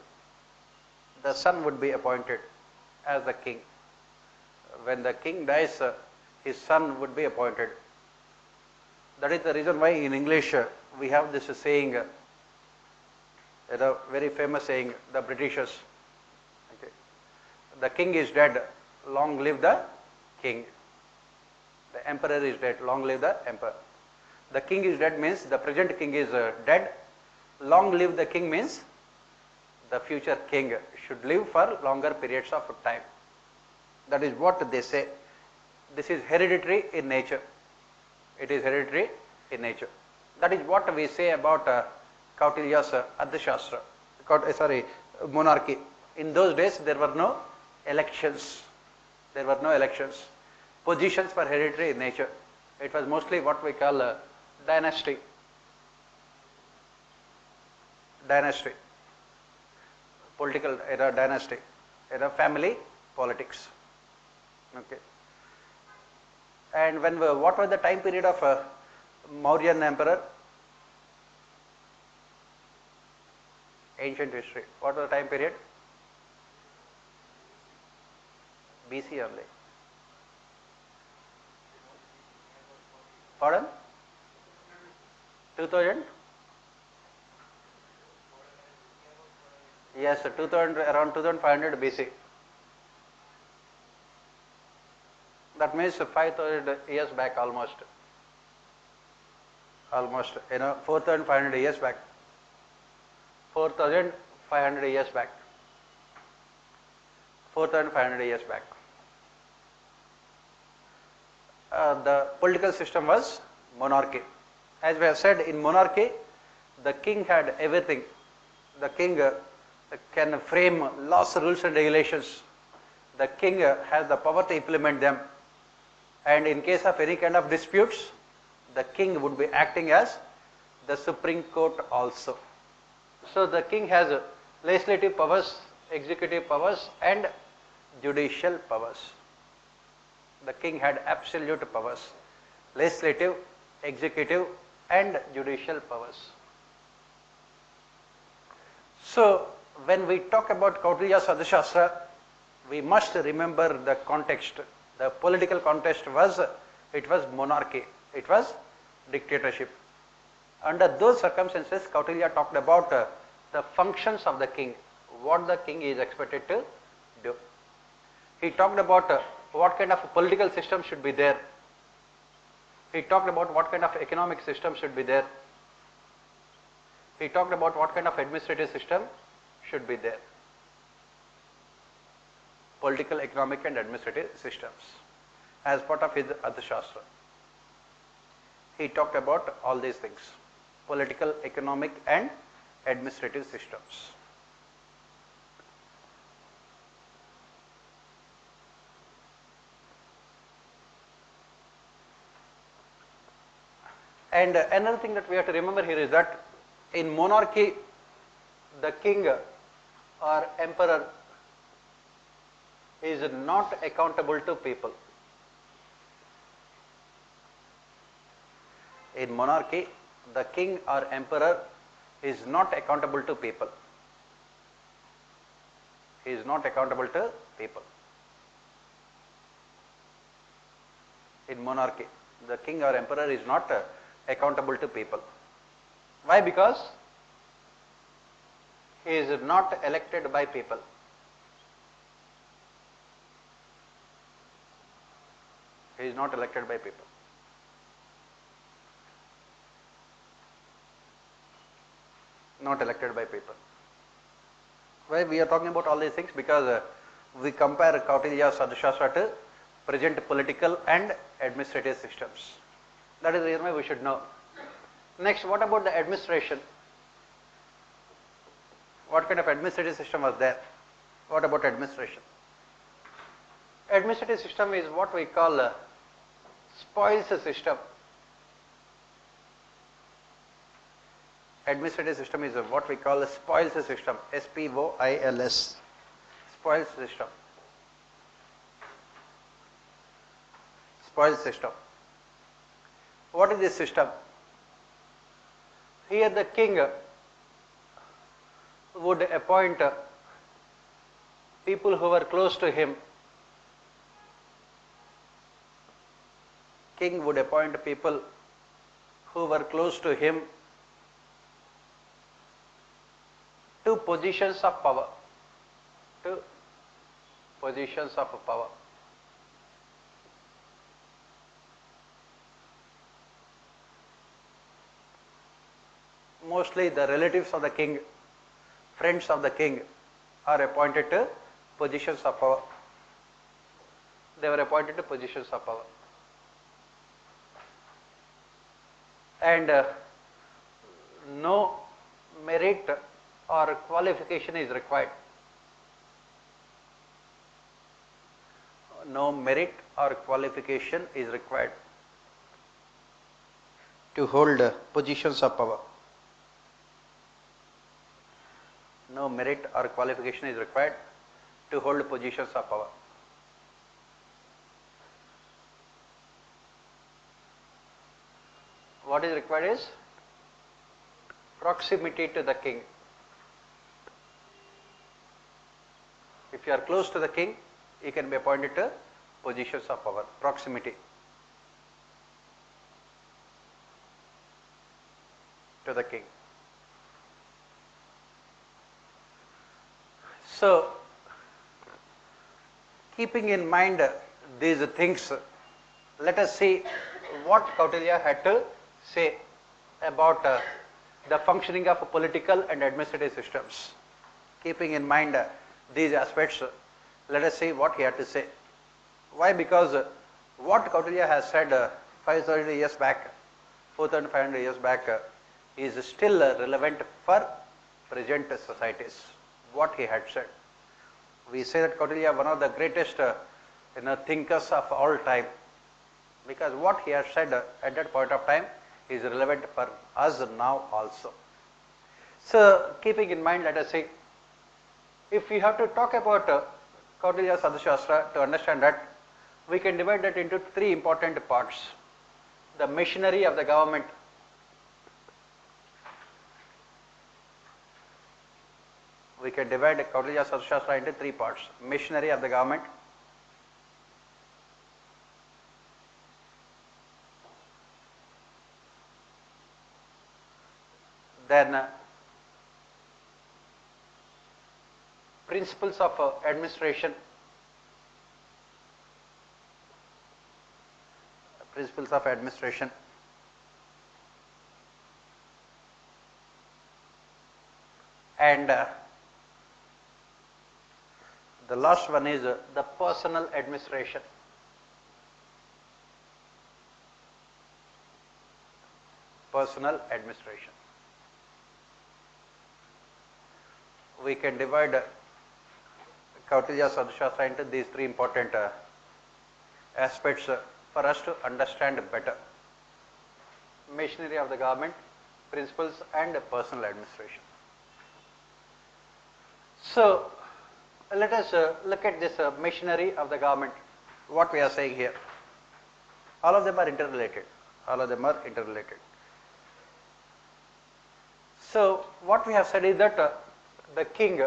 The son would be appointed as the king. when the king dies, his son would be appointed. That is the reason why in English we have this saying, very famous saying, the Britishers, okay, the king is dead, long live the king. The emperor is dead, long live the emperor. The king is dead means the present king is dead, long live the king means the future king should live for longer periods of time. That is what they say. This is hereditary in nature. It is hereditary in nature. That is what we say about Kautilya's Arthashastra, monarchy. In those days there were no elections. There were no elections. Positions were hereditary in nature. It was mostly what we call dynasty. Dynasty. Political era dynasty. Era family politics. Okay. And when what was the time period of Mauryan emperor? Ancient history. What was the time period? BC only. Pardon? 2000? Yes, 2000, around 2500 BC. That means 5000 years back almost. Almost, 4500 years back. 4500 years back. 4500 years back. The political system was monarchy. As we have said, in monarchy, the king had everything. The king can frame laws, rules and regulations. The king has the power to implement them. And in case of any kind of disputes, the king would be acting as the Supreme Court also. So the king has legislative powers, executive powers and judicial powers. The king had absolute powers, legislative, executive and judicial powers. So when we talk about Kautilya's Arthashastra, we must remember the context. The political context was, it was monarchy, it was dictatorship. Under those circumstances, Kautilya talked about the functions of the king, what the king is expected to do. He talked about what kind of political system should be there. He talked about what kind of economic system should be there. He talked about what kind of administrative system should be there. Political, economic and administrative systems as part of his Arthashastra. He talked about all these things, political, economic and administrative systems. And another thing that we have to remember here is that in monarchy, the king or emperor is not accountable to people. In monarchy, the king or emperor is not accountable to people. He is not accountable to people. In monarchy, the king or emperor is not accountable to people. Why? Because he is not elected by people. He is not elected by people. Not elected by people. Why we are talking about all these things? Because we compare Kautilya's Arthashastra to present political and administrative systems. That is the reason why we should know. Next, what about the administration? What kind of administrative system was there? What about administration? Administrative system is what we call a spoils system. Administrative system is what we call a spoils system. S-P-O-I-L-S. Spoils system. Spoils system. What is this system? Here the king would appoint people who were close to him king would appoint people who were close to him to positions of power, to positions of power. Mostly the relatives of the king, friends of the king are appointed to positions of power. They were appointed to positions of power. And no merit or qualification is required. No merit or qualification is required to hold positions of power. No merit or qualification is required to hold positions of power. What is required is proximity to the king. If you are close to the king, you can be appointed to positions of power. Proximity to the king. So, keeping in mind these things, let us see what Kautilya had to say about the functioning of political and administrative systems. Keeping in mind these aspects, let us see what he had to say. Why? Because what Kautilya has said 5,000 years back, 4,500 years back, is still relevant for present societies. What he had said. We say that Kautilya is one of the greatest thinkers of all time, because what he has said at that point of time is relevant for us now also. So, keeping in mind, let us say, if we have to talk about Kautilya's Arthashastra, to understand that, we can divide that into three important parts. The machinery of the government, we can divide Kautilya's Arthashastra into three parts. Machinery of the government, then principles of administration, principles of administration, and the last one is the personal administration. Personal administration. We can divide Kautilya's Arthashastra into these three important aspects for us to understand better. Machinery of the government, principles, and personal administration. So, let us look at this machinery of the government, what we are saying here. All of them are interrelated. All of them are interrelated. So, what we have said is that the king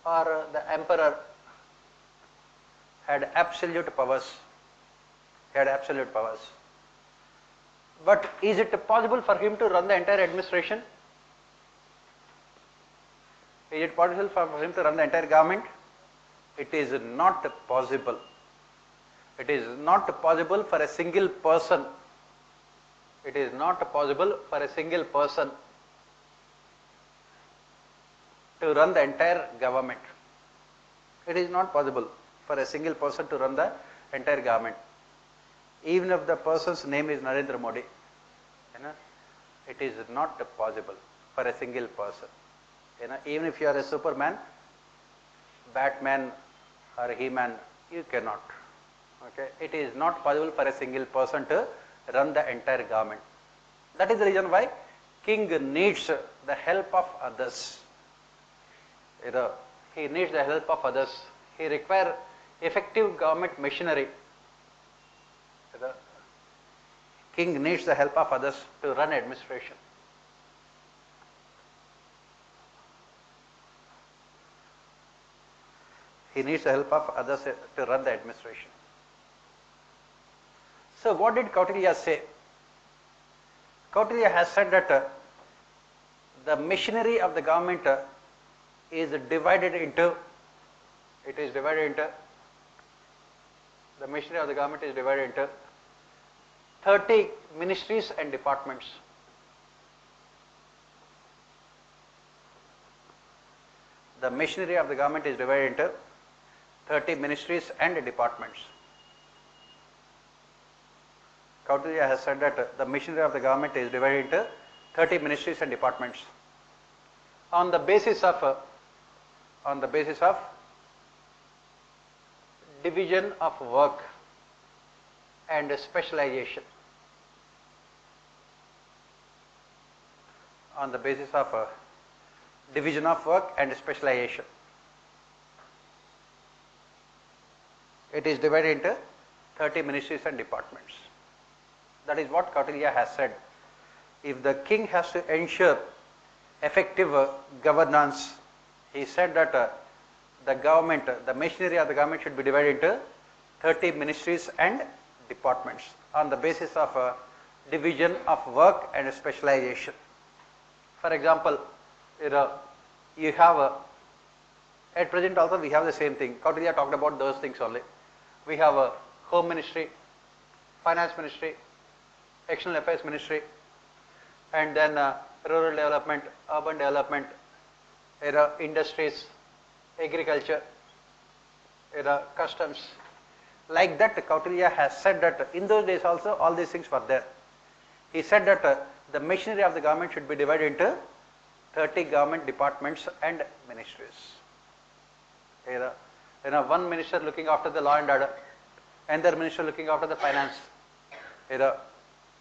or the emperor had absolute powers. He had absolute powers. But is it possible for him to run the entire administration? Is it possible for him to run the entire government? It is not possible. It is not possible for a single person. It is not possible for a single person to run the entire government. It is not possible for a single person to run the entire government. Even if the person's name is Narendra Modi, it is not possible for a single person. Even if you are a Superman, Batman or He-Man, you cannot. Okay? It is not possible for a single person to run the entire government. That is the reason why king needs the help of others. He needs the help of others. He requires effective government machinery. The king needs the help of others to run administration. He needs the help of others to run the administration. So what did Kautilya say? Kautilya has said that the machinery of the government is divided into, the machinery of the government is divided into 30 ministries and departments. The machinery of the government is divided into 30 ministries and departments. Kautilya has said that the machinery of the government is divided into 30 ministries and departments on the basis of division of work and specialization. On the basis of division of work and specialization. It is divided into 30 ministries and departments. That is what Kautilya has said. If the king has to ensure effective governance, he said that the government, the machinery of the government should be divided into 30 ministries and departments on the basis of division of work and specialization. For example, you have at present also we have the same thing. Kautilya talked about those things only. We have a Home Ministry, Finance Ministry, External Affairs Ministry, and then rural development, urban development, industries, agriculture, customs. Like that, Kautilya has said that in those days also all these things were there. He said that the machinery of the government should be divided into 30 government departments and ministries. One minister looking after the law and order, another minister looking after the finance.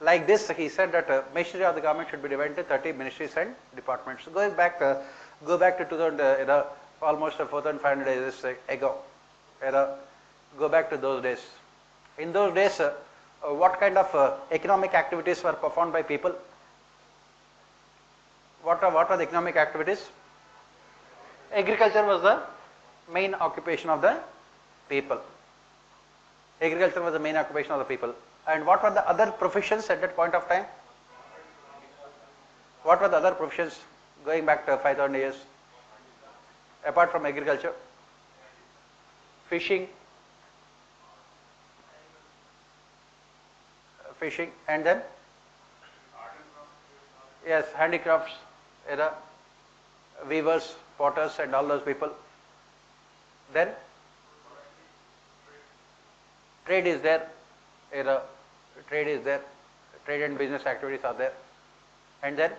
Like this, he said that machinery of the government should be divided into 30 ministries and departments. Go back to 2000, almost 4,500 years ago. Go back to those days. In those days, what kind of economic activities were performed by people? What are the economic activities? Agriculture was the main occupation of the people. Agriculture was the main occupation of the people. And what were the other professions at that point of time? What were the other professions going back to 5,000 years? Apart from agriculture? Fishing, and then? Yes, handicrafts, weavers, potters and all those people. Then? Trade is there. Trade and business activities are there. And then?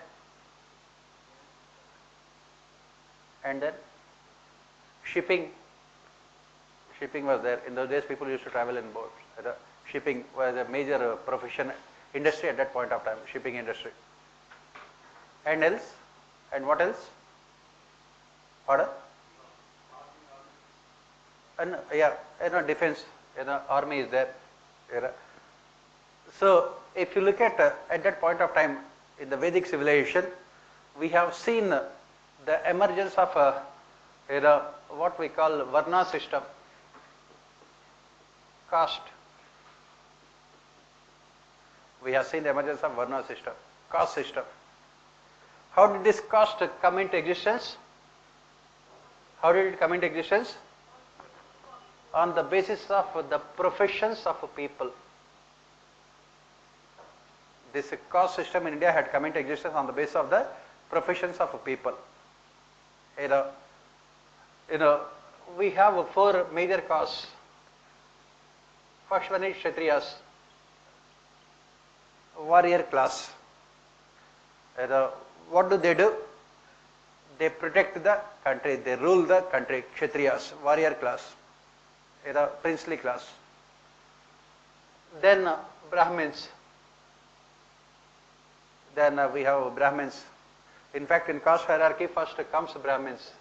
Shipping was there. In those days people used to travel in boats. Shipping was a major profession, industry at that point of time, shipping industry. And else? And what else? Order? And defense, army is there. So if you look at that point of time in the Vedic civilization, we have seen the emergence of what we call Varna system, caste. We have seen the emergence of Varna system, caste system. How did this caste come into existence? How did it come into existence? On the basis of the professions of people. This caste system in India had come into existence on the basis of the professions of people. We have 4 major castes. First one is Kshatriyas, warrior class. What do? They protect the country, they rule the country. Kshatriyas, warrior class, princely class. Then Brahmins. Then we have Brahmins. In fact, in caste hierarchy, first comes Brahmins.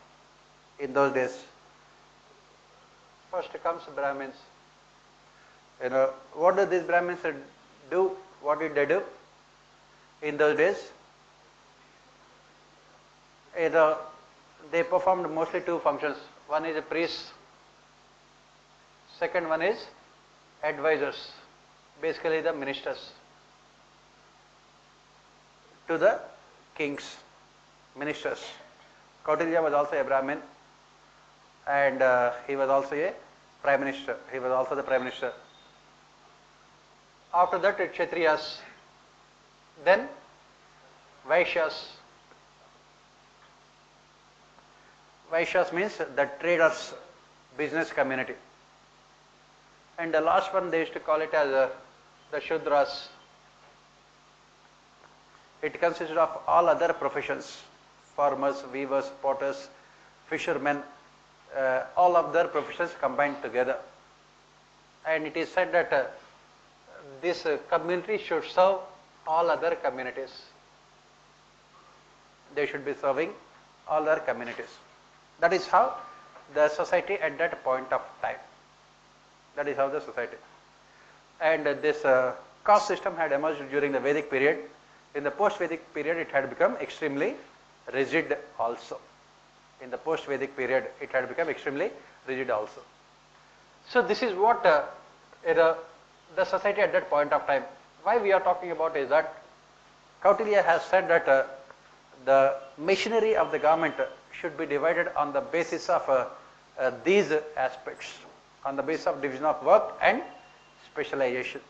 In those days, first comes Brahmins. What do these Brahmins do? What did they do in those days? They performed mostly 2 functions. One is a priest, second one is advisors. basically the ministers, to the kings, ministers. Kautilya was also a Brahmin, and he was also a prime minister. He was also the prime minister. After that, Kshatriyas, then Vaishyas. Vaishyas means the traders, business community. And the last one, they used to call it as the Shudras. It consisted of all other professions, farmers, weavers, potters, fishermen, all of their professions combined together. And it is said that this community should serve all other communities. They should be serving all other communities. That is how the society at that point of time. That is how the society. And this caste system had emerged during the Vedic period. In the post-Vedic period, it had become extremely rigid also. In the post-Vedic period, it had become extremely rigid also. So this is what the society at that point of time. Why we are talking about is that Kautilya has said that the machinery of the government should be divided on the basis of these aspects, on the basis of division of work and specialization.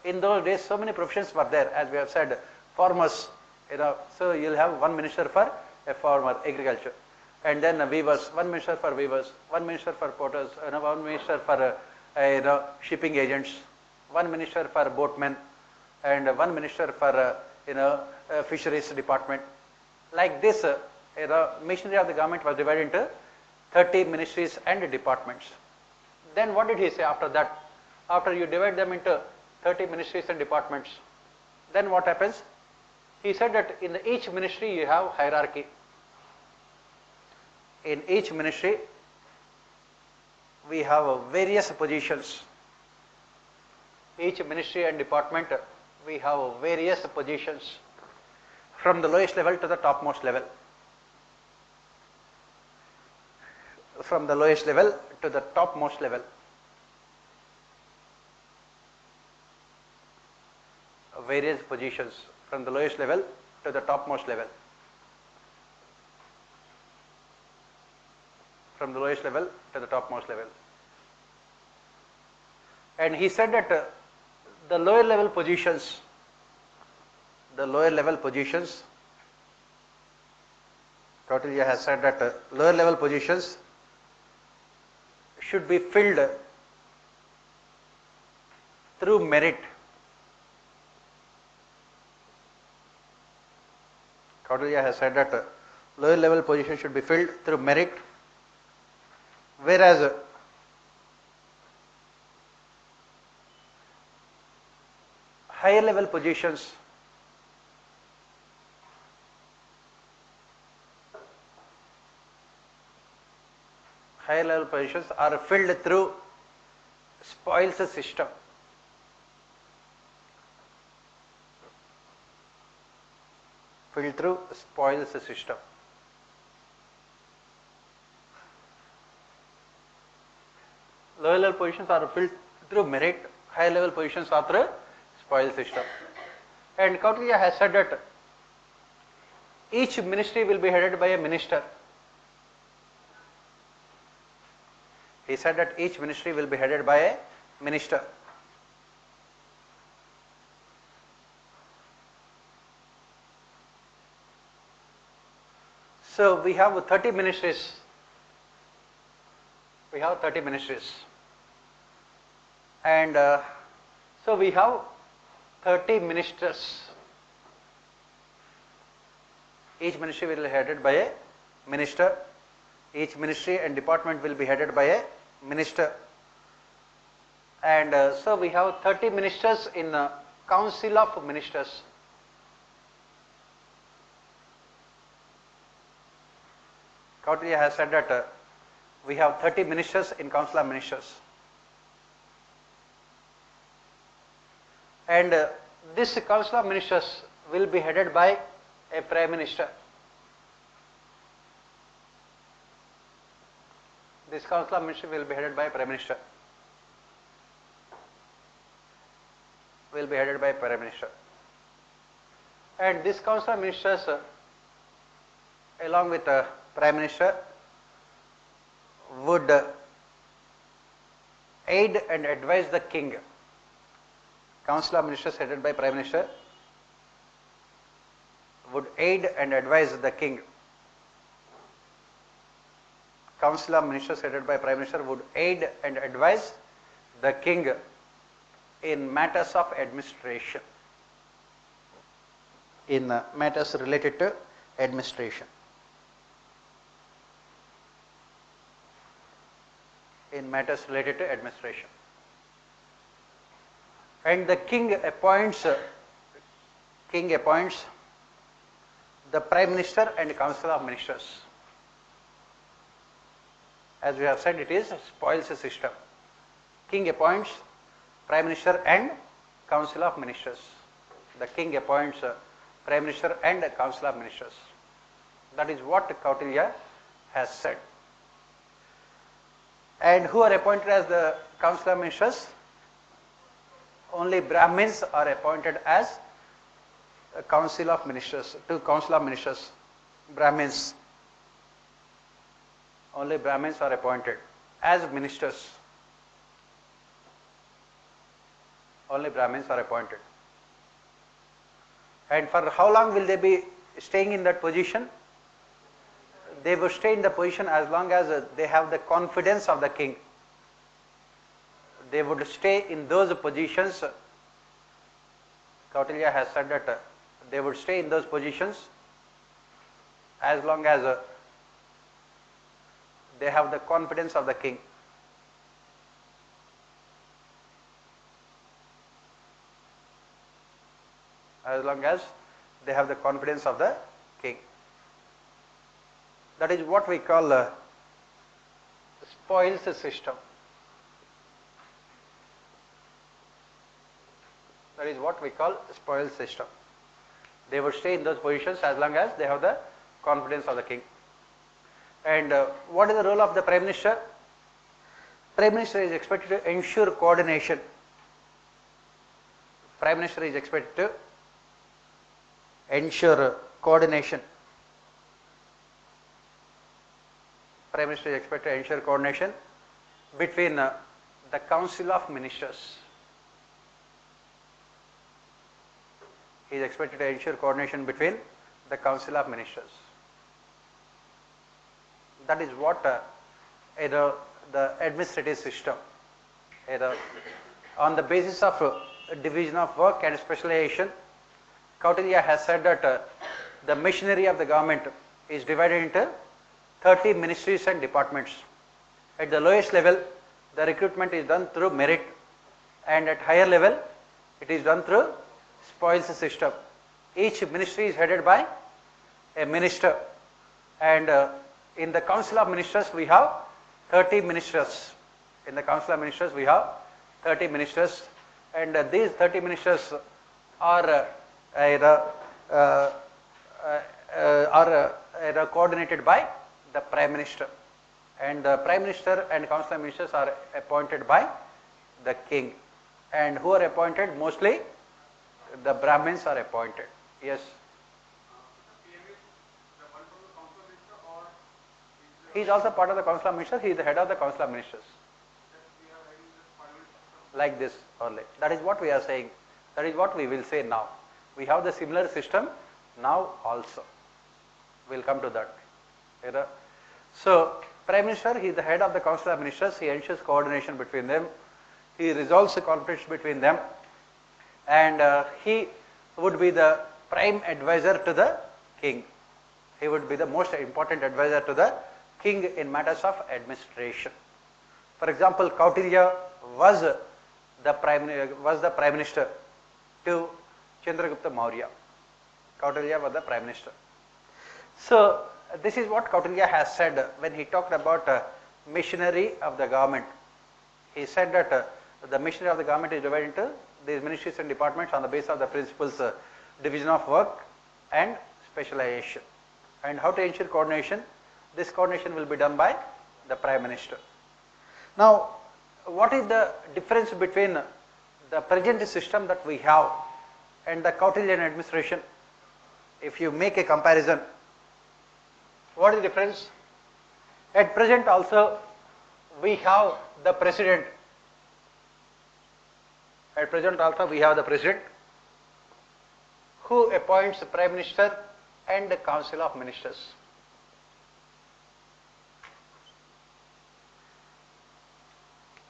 In those days, so many professions were there, as we have said, farmers, so you'll have one minister for a farmer, agriculture, and then weavers, one minister for weavers, one minister for potters, one minister for shipping agents, one minister for boatmen, and one minister for fisheries department. Like this, machinery of the government was divided into 30 ministries and departments. Then what did he say after that? After you divide them into 30 ministries and departments, then what happens? He said that in each ministry you have hierarchy. In each ministry we have various positions. Each ministry and department we have various positions, from the lowest level to the topmost level. From the lowest level to the topmost level. Various positions from the lowest level to the topmost level. From the lowest level to the topmost level. And he said that the lower level positions, Kautilya has said that lower level positions should be filled through merit. Kautilya has said that lower level positions should be filled through merit, whereas higher level positions are filled through spoils system. Filled through spoils system. Lower level positions are filled through merit, higher level positions are through spoil system. And Kautilya has said that each ministry will be headed by a minister. He said that each ministry will be headed by a minister. So we have 30 ministries. We have 30 ministries. And so we have 30 ministers. Each ministry will be headed by a minister. Each ministry and department will be headed by a minister. And so we have 30 ministers in a council of ministers. Kautilya has said that we have 30 ministers in council of ministers. And this council of ministers will be headed by a prime minister. This council of ministers will be headed by a prime minister. will be headed by Prime Minister. And this Council of Ministers, along with Prime Minister, would aid and advise the King. Council of Ministers headed by Prime Minister would aid and advise the King. Council of Ministers headed by Prime Minister would aid and advise the King in matters of administration. In matters related to administration. In matters related to administration. And the King appoints the Prime Minister and Council of Ministers. As we have said, it is spoils system. King appoints Prime Minister and Council of Ministers. The King appoints Prime Minister and Council of Ministers. That is what Kautilya has said. And who are appointed as the Council of Ministers? Only Brahmins are appointed as a Council of Ministers, to Council of Ministers. Brahmins. Only Brahmins are appointed as ministers. Only Brahmins are appointed. And for how long will they be staying in that position? They will stay in the position as long as they have the confidence of the King. They would stay in those positions. Kautilya has said that they would stay in those positions as long as they have the confidence of the King. As long as they have the confidence of the King. That is what we call spoils system. That is what we call spoils system. They would stay in those positions as long as they have the confidence of the King. And what is the role of the Prime Minister? Prime Minister is expected to ensure coordination. Prime Minister is expected to ensure coordination. Prime Minister is expected to ensure coordination between the Council of Ministers. He is expected to ensure coordination between the Council of Ministers. That is what the administrative system, on the basis of division of work and specialization, Kautilya has said that the machinery of the government is divided into 30 ministries and departments. At the lowest level, the recruitment is done through merit, and at higher level, it is done through spoils system. Each ministry is headed by a minister, and in the Council of Ministers we have 30 ministers. In the Council of Ministers we have 30 ministers, and these 30 ministers are coordinated by the Prime Minister, and the Prime Minister and Council of Ministers are appointed by the King. And who are appointed? Mostly the Brahmins are appointed. Yes. He is also part of the Council of Ministers. He is the head of the Council of Ministers. Like this only. That is what we are saying. That is what we will say now. We have the similar system now also. We will come to that. So, Prime Minister, he is the head of the Council of Ministers. He ensures coordination between them. He resolves the conflicts between them. And he would be the prime advisor to the King. He would be the most important advisor to the King in matters of administration. For example, Kautilya was the Prime Minister to Chandragupta Maurya. Kautilya was the Prime Minister. So, this is what Kautilya has said when he talked about machinery of the government. He said that the machinery of the government is divided into these ministries and departments on the basis of the principles division of work and specialization. And how to ensure coordination? This coordination will be done by the Prime Minister. Now, what is the difference between the present system that we have and the Kautilyan administration, if you make a comparison, what is the difference? At present also we have the president. At present also we have the president who appoints the Prime Minister and the Council of Ministers.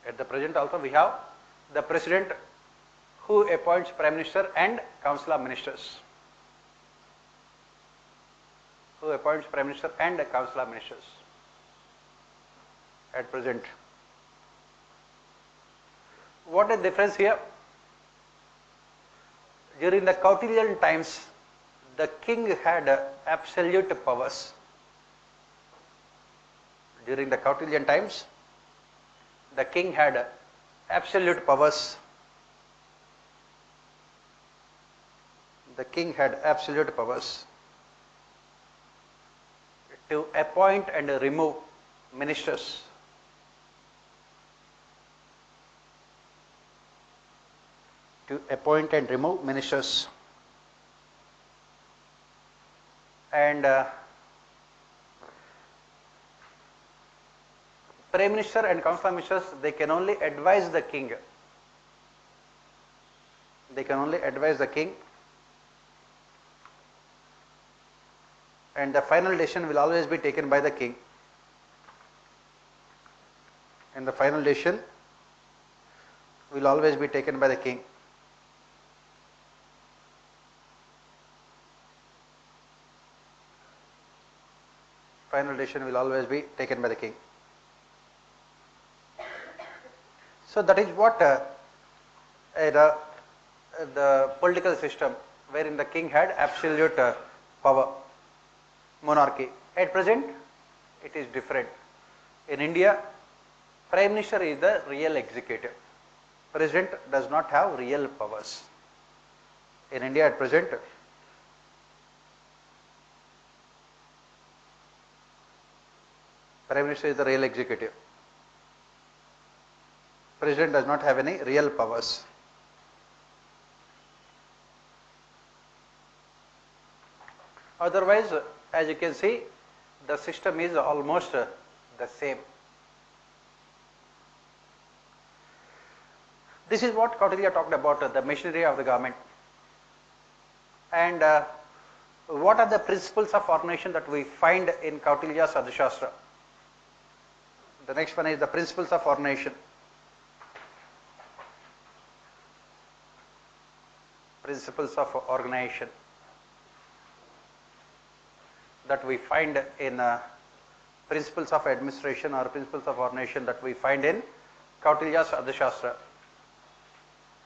At the present also we have the president who appoints Prime Minister and Council of Ministers. Who appoints Prime Minister and the Council of Ministers at present. What is the difference here? During the Kautilyan times, the king had absolute powers. During the Kautilyan times, the king had absolute powers. The king had absolute powers to appoint and remove ministers. To appoint and remove ministers. And Prime Minister and Council of Ministers, they can only advise the king. They can only advise the king, and the final decision will always be taken by the king. And the final decision will always be taken by the king. Final decision will always be taken by the king. So that is what the political system wherein the king had absolute power, monarchy. At present, it is different. In India, Prime Minister is the real executive. President does not have real powers. In India at present, Prime Minister is the real executive. President does not have any real powers. Otherwise, as you can see, the system is almost the same. This is what Kautilya talked about, the machinery of the government. And what are the principles of organization that we find in Kautilya's Arthashastra? The next one is the principles of organization. Principles of organization that we find in principles of administration or principles of organization that we find in Kautilya's Arthashastra.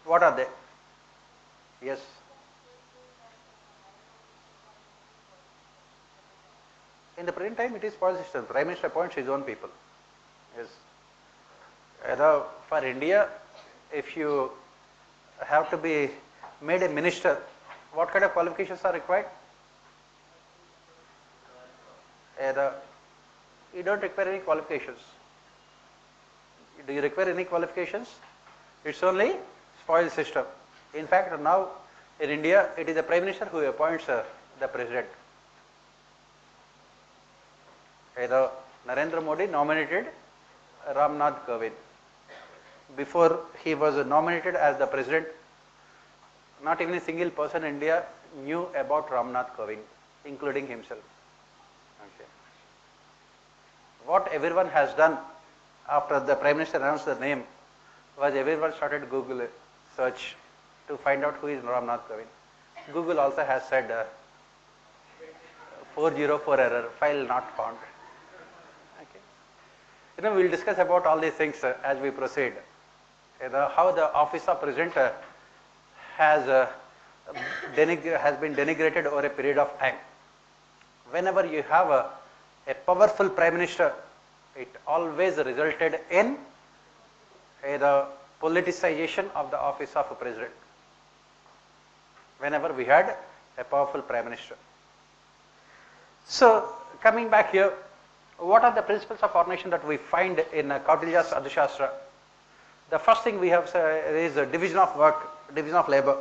What are they? Yes. In the present time, it is spoil system. Prime Minister appoints his own people. Yes. For India, if you have to be made a minister, what kind of qualifications are required? You don't require any qualifications. Do you require any qualifications? It's only spoil system. In fact, now in India, it is the Prime Minister who appoints the President. Narendra Modi nominated Ramnath Kovind. Before he was nominated as the President, not even a single person in India knew about Ramnath Kovind, including himself. Okay. What everyone has done after the Prime Minister announced the name was everyone started Google search to find out who is Ramnath Kovind. Google also has said 404 error, file not found. Okay. We will discuss about all these things as we proceed. How the office of President has been denigrated over a period of time. Whenever you have a powerful Prime Minister, it always resulted in the politicization of the office of a President. Whenever we had a powerful Prime Minister. So, coming back here, what are the principles of organization that we find in Kautilya's Arthashastra? The first thing we have is a division of work, division of labor.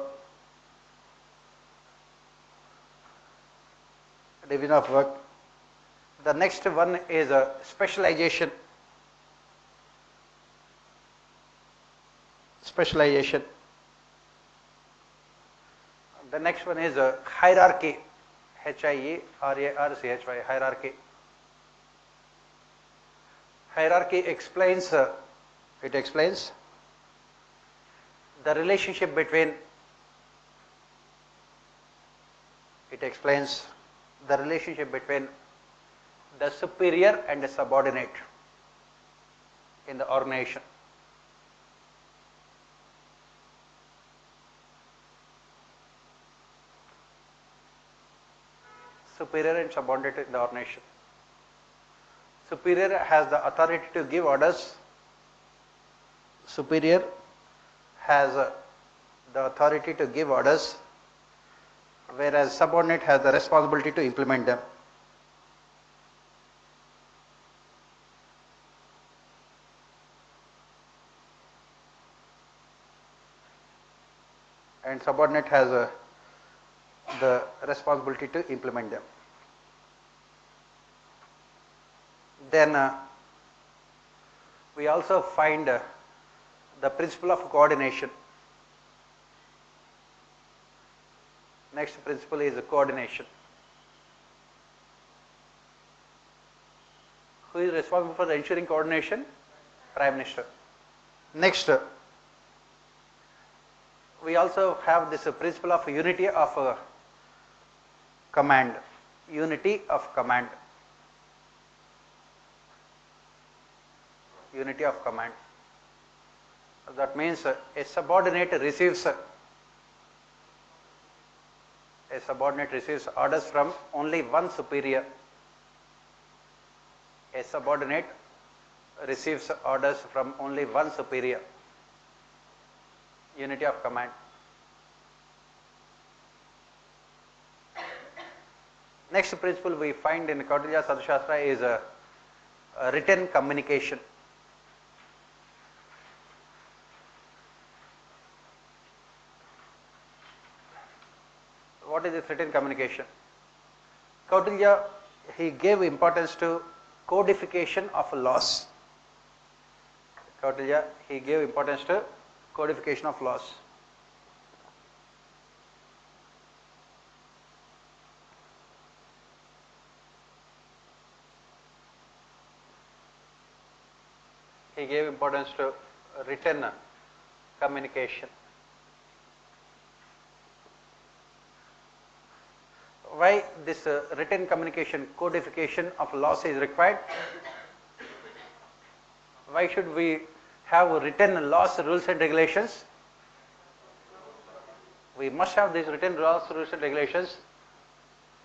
Division of work. The next one is a specialization. Specialization. The next one is a hierarchy. H-I-E-R-A-R-C-H-Y, hierarchy. Hierarchy explains, it explains the relationship between, the superior and the subordinate in the organization. Superior and subordinate in the organization. Superior has the authority to give orders. Superior has the authority to give orders, whereas subordinate has the responsibility to implement them. And subordinate has the responsibility to implement them. Then we also find the principle of coordination. Next principle is coordination. Who is responsible for ensuring coordination? Prime Minister. Next, we also have this principle of unity of command. Unity of command. Unity of command. That means a subordinate receives orders from only one superior. A subordinate receives orders from only one superior. Unity of command. Next principle we find in Kautilya's Arthashastra is a written communication. What is this written communication? Kautilya, he gave importance to codification of laws. Kautilya, he gave importance to codification of laws. He gave importance to written communication. Why this written communication, codification of laws is required? Why should we have written laws, rules and regulations? We must have these written laws, rules and regulations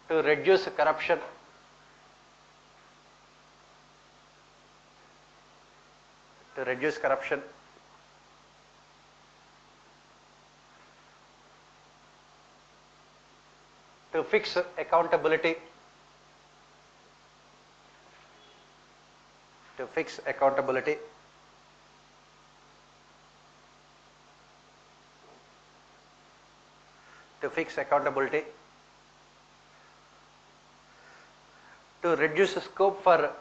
to reduce corruption. To reduce corruption. To fix accountability. To fix accountability. To fix accountability. To reduce the scope for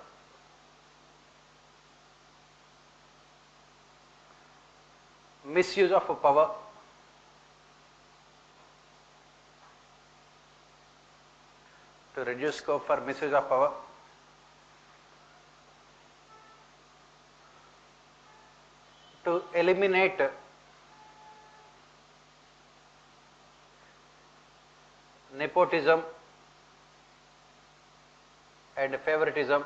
misuse of power. To reduce scope for misuse of power. To eliminate nepotism and favoritism.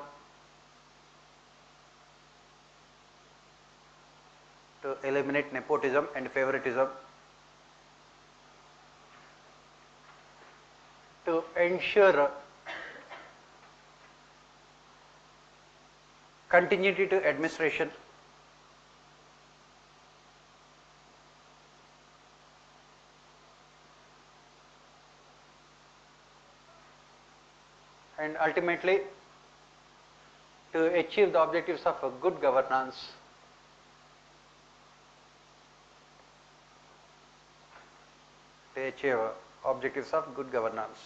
To eliminate nepotism and favoritism. To ensure continuity to administration. And ultimately to achieve the objectives of a good governance. achieve objectives of good governance.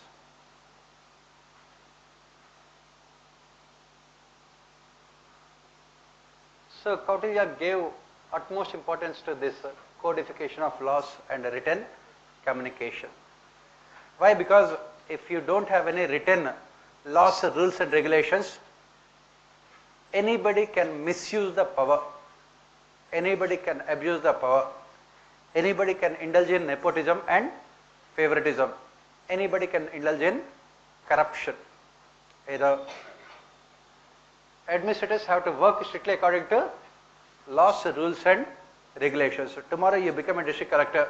So Kautilya gave utmost importance to this codification of laws and written communication. Why? Because if you don't have any written laws, rules and regulations, anybody can misuse the power, anybody can abuse the power, anybody can indulge in nepotism and favoritism, anybody can indulge in corruption. Either administrators have to work strictly according to laws, rules and regulations. So tomorrow you become a district collector.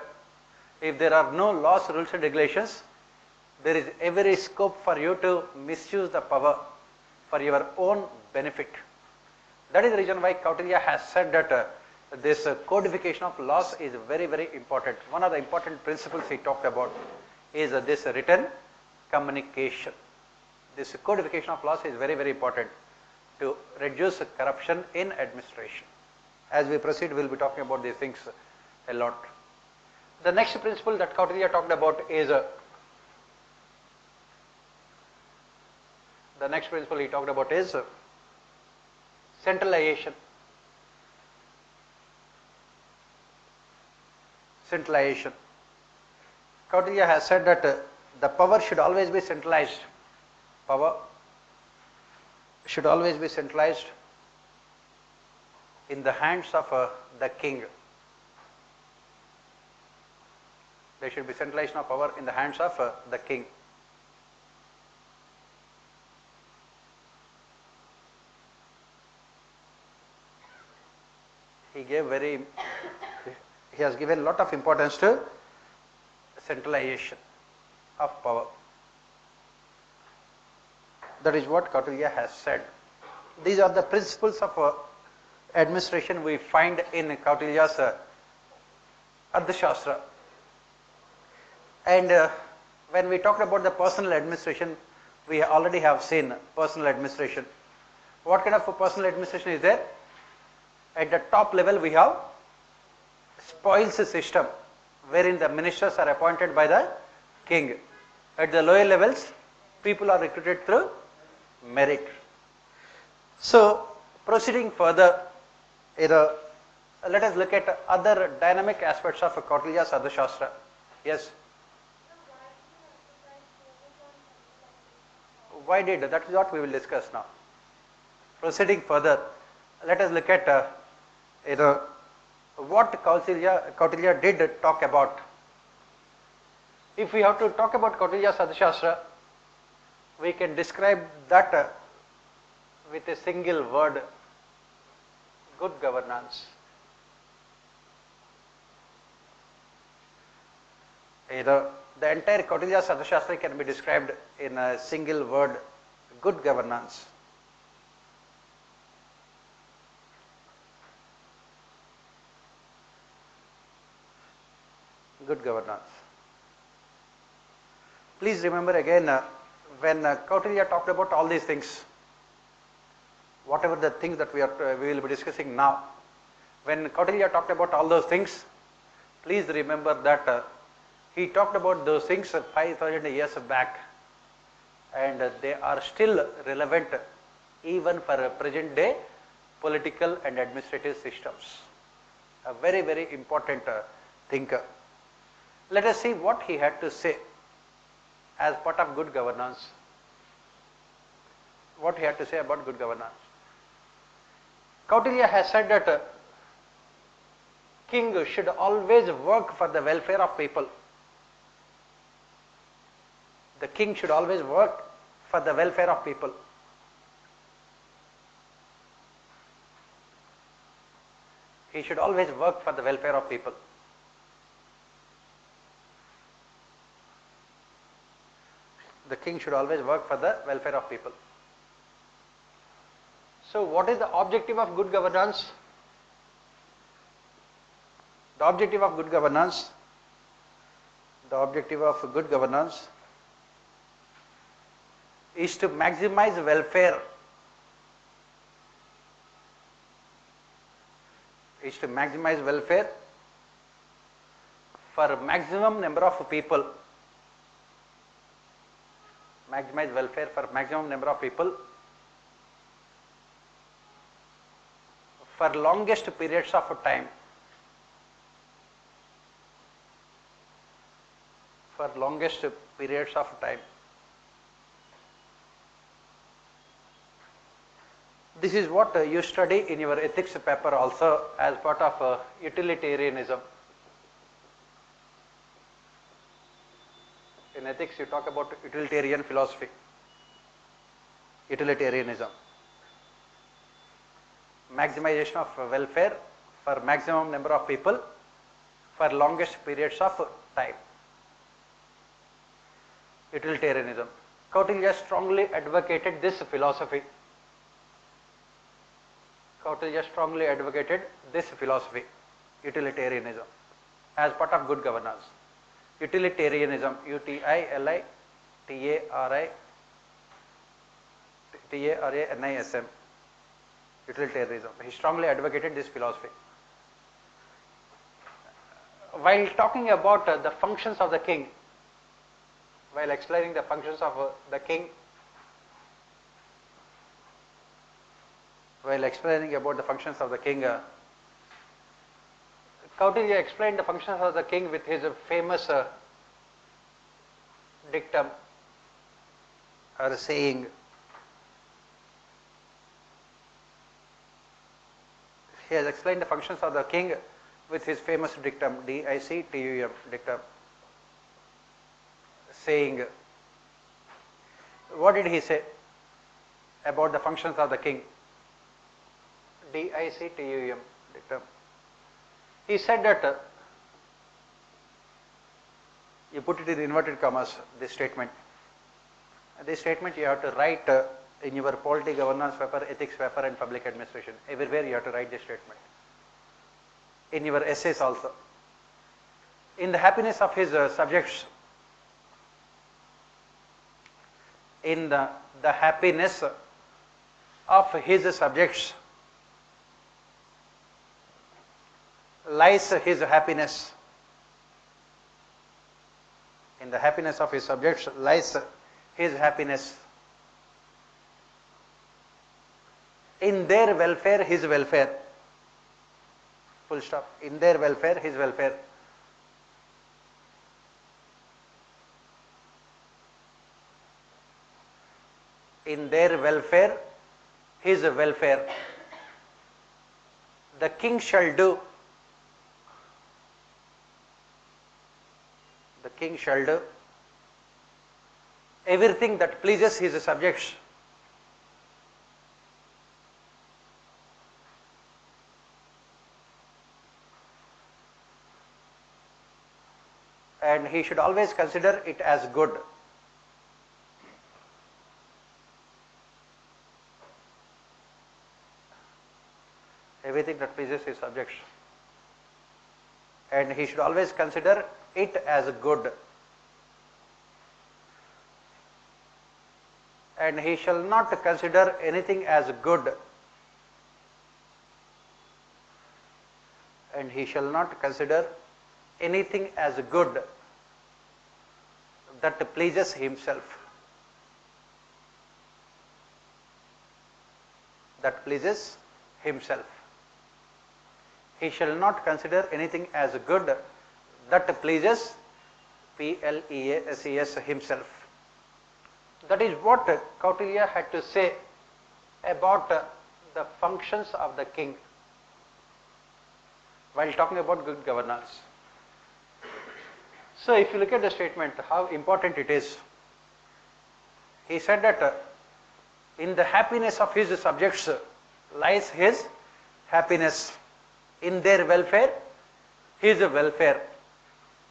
If there are no laws, rules and regulations, there is every scope for you to misuse the power for your own benefit. That is the reason why Kautilya has said that this codification of laws is very, very important. One of the important principles he talked about is this written communication. This codification of laws is very, very important to reduce corruption in administration. As we proceed, we will be talking about these things a lot. The next principle that Kautilya talked about is the next principle he talked about is centralization. Centralization. Kautilya has said that the power should always be centralized. Power should always be centralized in the hands of the king. There should be centralization of power in the hands of the king. He has given a lot of importance to centralization of power. That is what Kautilya has said. These are the principles of administration we find in Kautilya's Arthashastra. And when we talked about the personal administration, we already have seen personal administration. What kind of personal administration is there? At the top level we have spoils system, wherein the ministers are appointed by the king. At the lower levels, people are recruited through merit. So proceeding further, let us look at other dynamic aspects of Kautilya's Arthashastra. Yes. Why did? That is what we will discuss now. Proceeding further, let us look at what Kautilya did talk about. If we have to talk about Kautilya's Arthashastra, we can describe that with a single word: good governance. The entire Kautilya's Arthashastra can be described in a single word: good governance. Good governance. Please remember again, when Kautilya talked about all these things, whatever the things that we will be discussing now, when Kautilya talked about all those things, please remember that he talked about those things 5,000 years back, and they are still relevant even for present day political and administrative systems. A very, very important thinker. Let us see what he had to say as part of good governance. What he had to say about good governance. Kautilya has said that king should always work for the welfare of people. The king should always work for the welfare of people. He should always work for the welfare of people. The king should always work for the welfare of people. So what is the objective of good governance? The objective of good governance is to maximize welfare. for maximum number of people, maximize welfare for maximum number of people for longest periods of time, for longest periods of time. This is what you study in your ethics paper also as part of utilitarianism. In ethics you talk about utilitarian philosophy, utilitarianism. Maximization of welfare for maximum number of people for longest periods of time. Utilitarianism. Kautilya strongly advocated this philosophy. Kautilya strongly advocated this philosophy, utilitarianism, as part of good governance. Utilitarianism, Utilitarianism, utilitarianism. He strongly advocated this philosophy. While talking about the functions of the king, while explaining the functions of the king, Kautilya explained the functions of the king with his famous dictum or saying. He has explained the functions of the king with his famous dictum, dictum, dictum, saying. What did he say about the functions of the king? Dictum, dictum. He said that, you put it in inverted commas, this statement. This statement you have to write in your polity governance paper, ethics paper and public administration. Everywhere you have to write this statement. In your essays also. In the happiness of his subjects, in the happiness of his subjects lies his happiness. In the happiness of his subjects lies his happiness. In their welfare, his welfare. Full stop. In their welfare, his welfare. In their welfare, his welfare. The king shall do. The king shall do everything that pleases his subjects. And he should always consider it as good. Everything that pleases his subjects. And he should always consider it as good. And he shall not consider anything as good. And he shall not consider anything as good that pleases himself. That pleases himself. He shall not consider anything as good that pleases pleases himself. That is what Kautilya had to say about the functions of the king while talking about good governance. So if you look at the statement, how important it is. He said that in the happiness of his subjects lies his happiness. In their welfare, his welfare.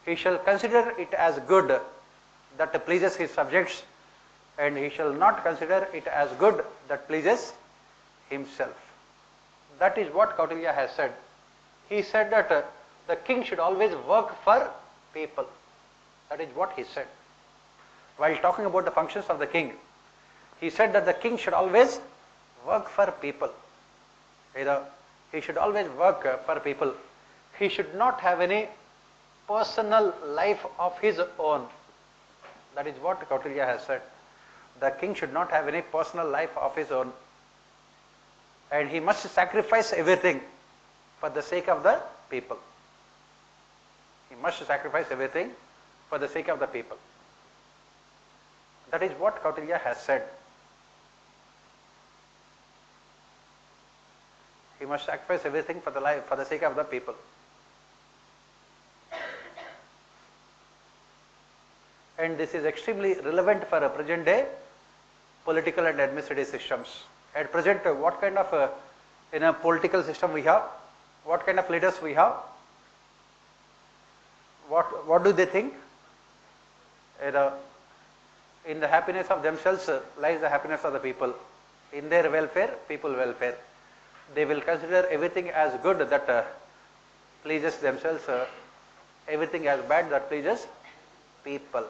He shall consider it as good that pleases his subjects, and he shall not consider it as good that pleases himself. That is what Kautilya has said. He said that the king should always work for people. That is what he said. While talking about the functions of the king, he said that the king should always work for people. He should always work for people. He should not have any personal life of his own. That is what Kautilya has said. The king should not have any personal life of his own, and he must sacrifice everything for the sake of the people. He must sacrifice everything for the sake of the people. That is what Kautilya has said. He must sacrifice everything for the sake of the people. And this is extremely relevant for present day political and administrative systems. At present, what kind of in a political system we have? What kind of leaders we have? What do they think? In the happiness of themselves lies the happiness of the people. In their welfare, people welfare. They will consider everything as good that pleases themselves, everything as bad that pleases people.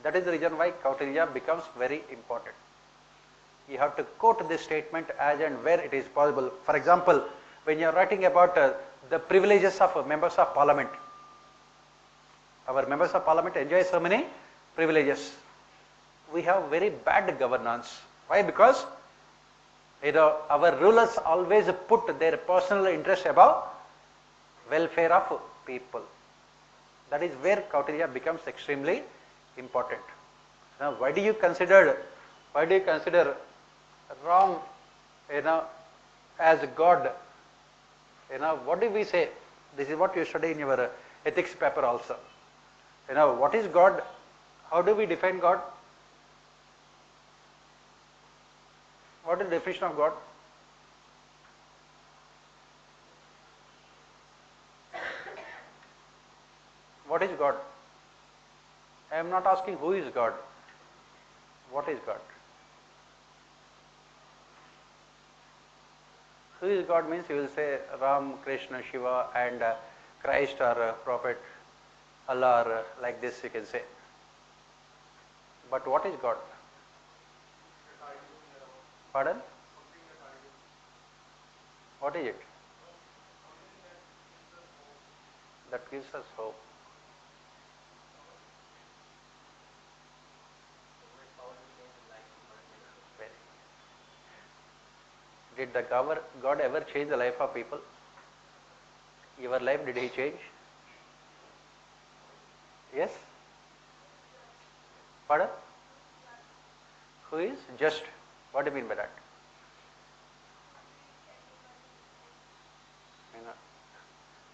That is the reason why Kautilya becomes very important. You have to quote this statement as and where it is possible. For example, when you are writing about the privileges of members of parliament, our members of parliament enjoy so many privileges. We have very bad governance. Why? Because our rulers always put their personal interest above welfare of people. That is where Kautilya becomes extremely important. Now, why do you consider Ram, as God? What do we say? This is what you study in your ethics paper also. What is God? How do we define God? What is the definition of God? What is God? I am not asking who is God. What is God? Who is God means you will say Ram, Krishna, Shiva and Christ or Prophet, Allah or like this you can say. But what is God? Pardon? What is it? That gives us hope. Did the God ever change the life of people? Your life, did he change? Yes? Pardon? Who is just? What do you mean by that?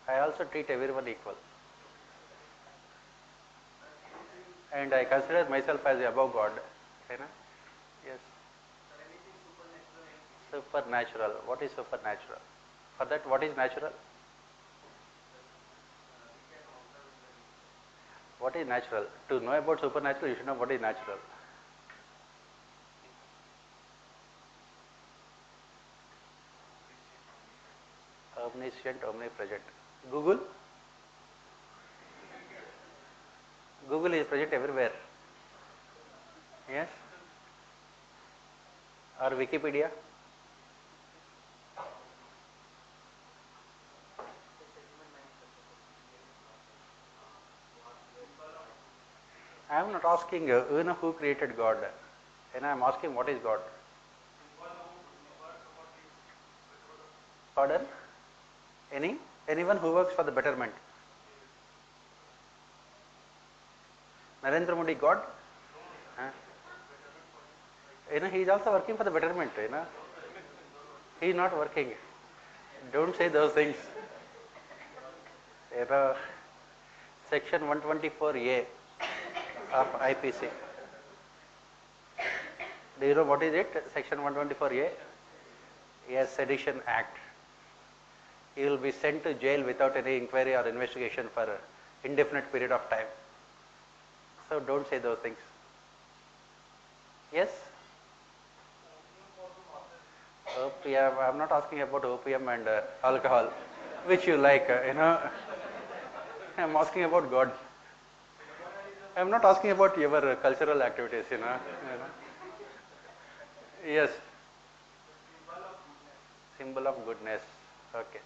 I also treat everyone equal. And I consider myself as above God. Yes. Supernatural. What is supernatural? For that, what is natural? What is natural? To know about supernatural, you should know what is natural. Omniscient, omnipresent. Google? Google is present everywhere. Yes? Or Wikipedia? I am not asking who created God. And I am asking what is God. Pardon? Anyone who works for the betterment. Narendra Modi God? He is also working for the betterment. He is not working. Don't say those things. Section 124A of IPC. Do you know what is it? Section 124A? Yes, Sedition Act. He will be sent to jail without any inquiry or investigation for an indefinite period of time. So don't say those things. Yes? Opium. I am not asking about opium and alcohol, which you like. I am asking about God. I am not asking about your cultural activities. Yes. Symbol of goodness. Okay.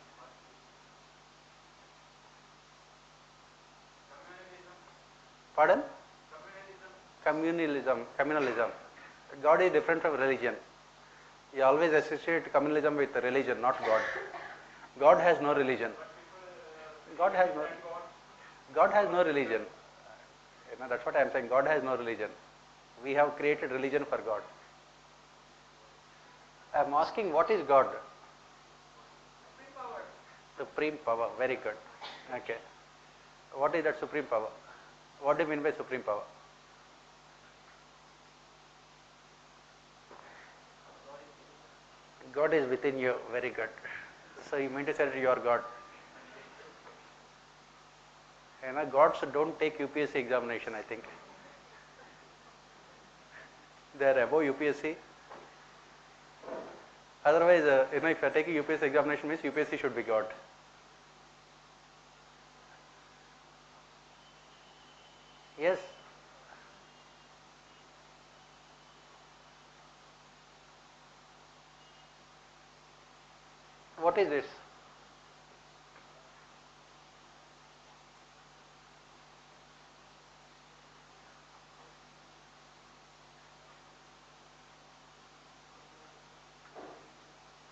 Pardon? Communalism. God is different from religion. You always associate communalism with religion, not God. God has no religion. God has no religion. That's what I am saying. God has no religion. We have created religion for God. I am asking, what is God? Supreme power. Very good. Okay. What is that supreme power? What do you mean by supreme power? God is within you. Very good. So you mean to say that you are God. Gods don't take UPSC examination, I think. They are above UPSC. Otherwise, if you are taking UPSC examination, means UPSC should be God. Yes. What is this?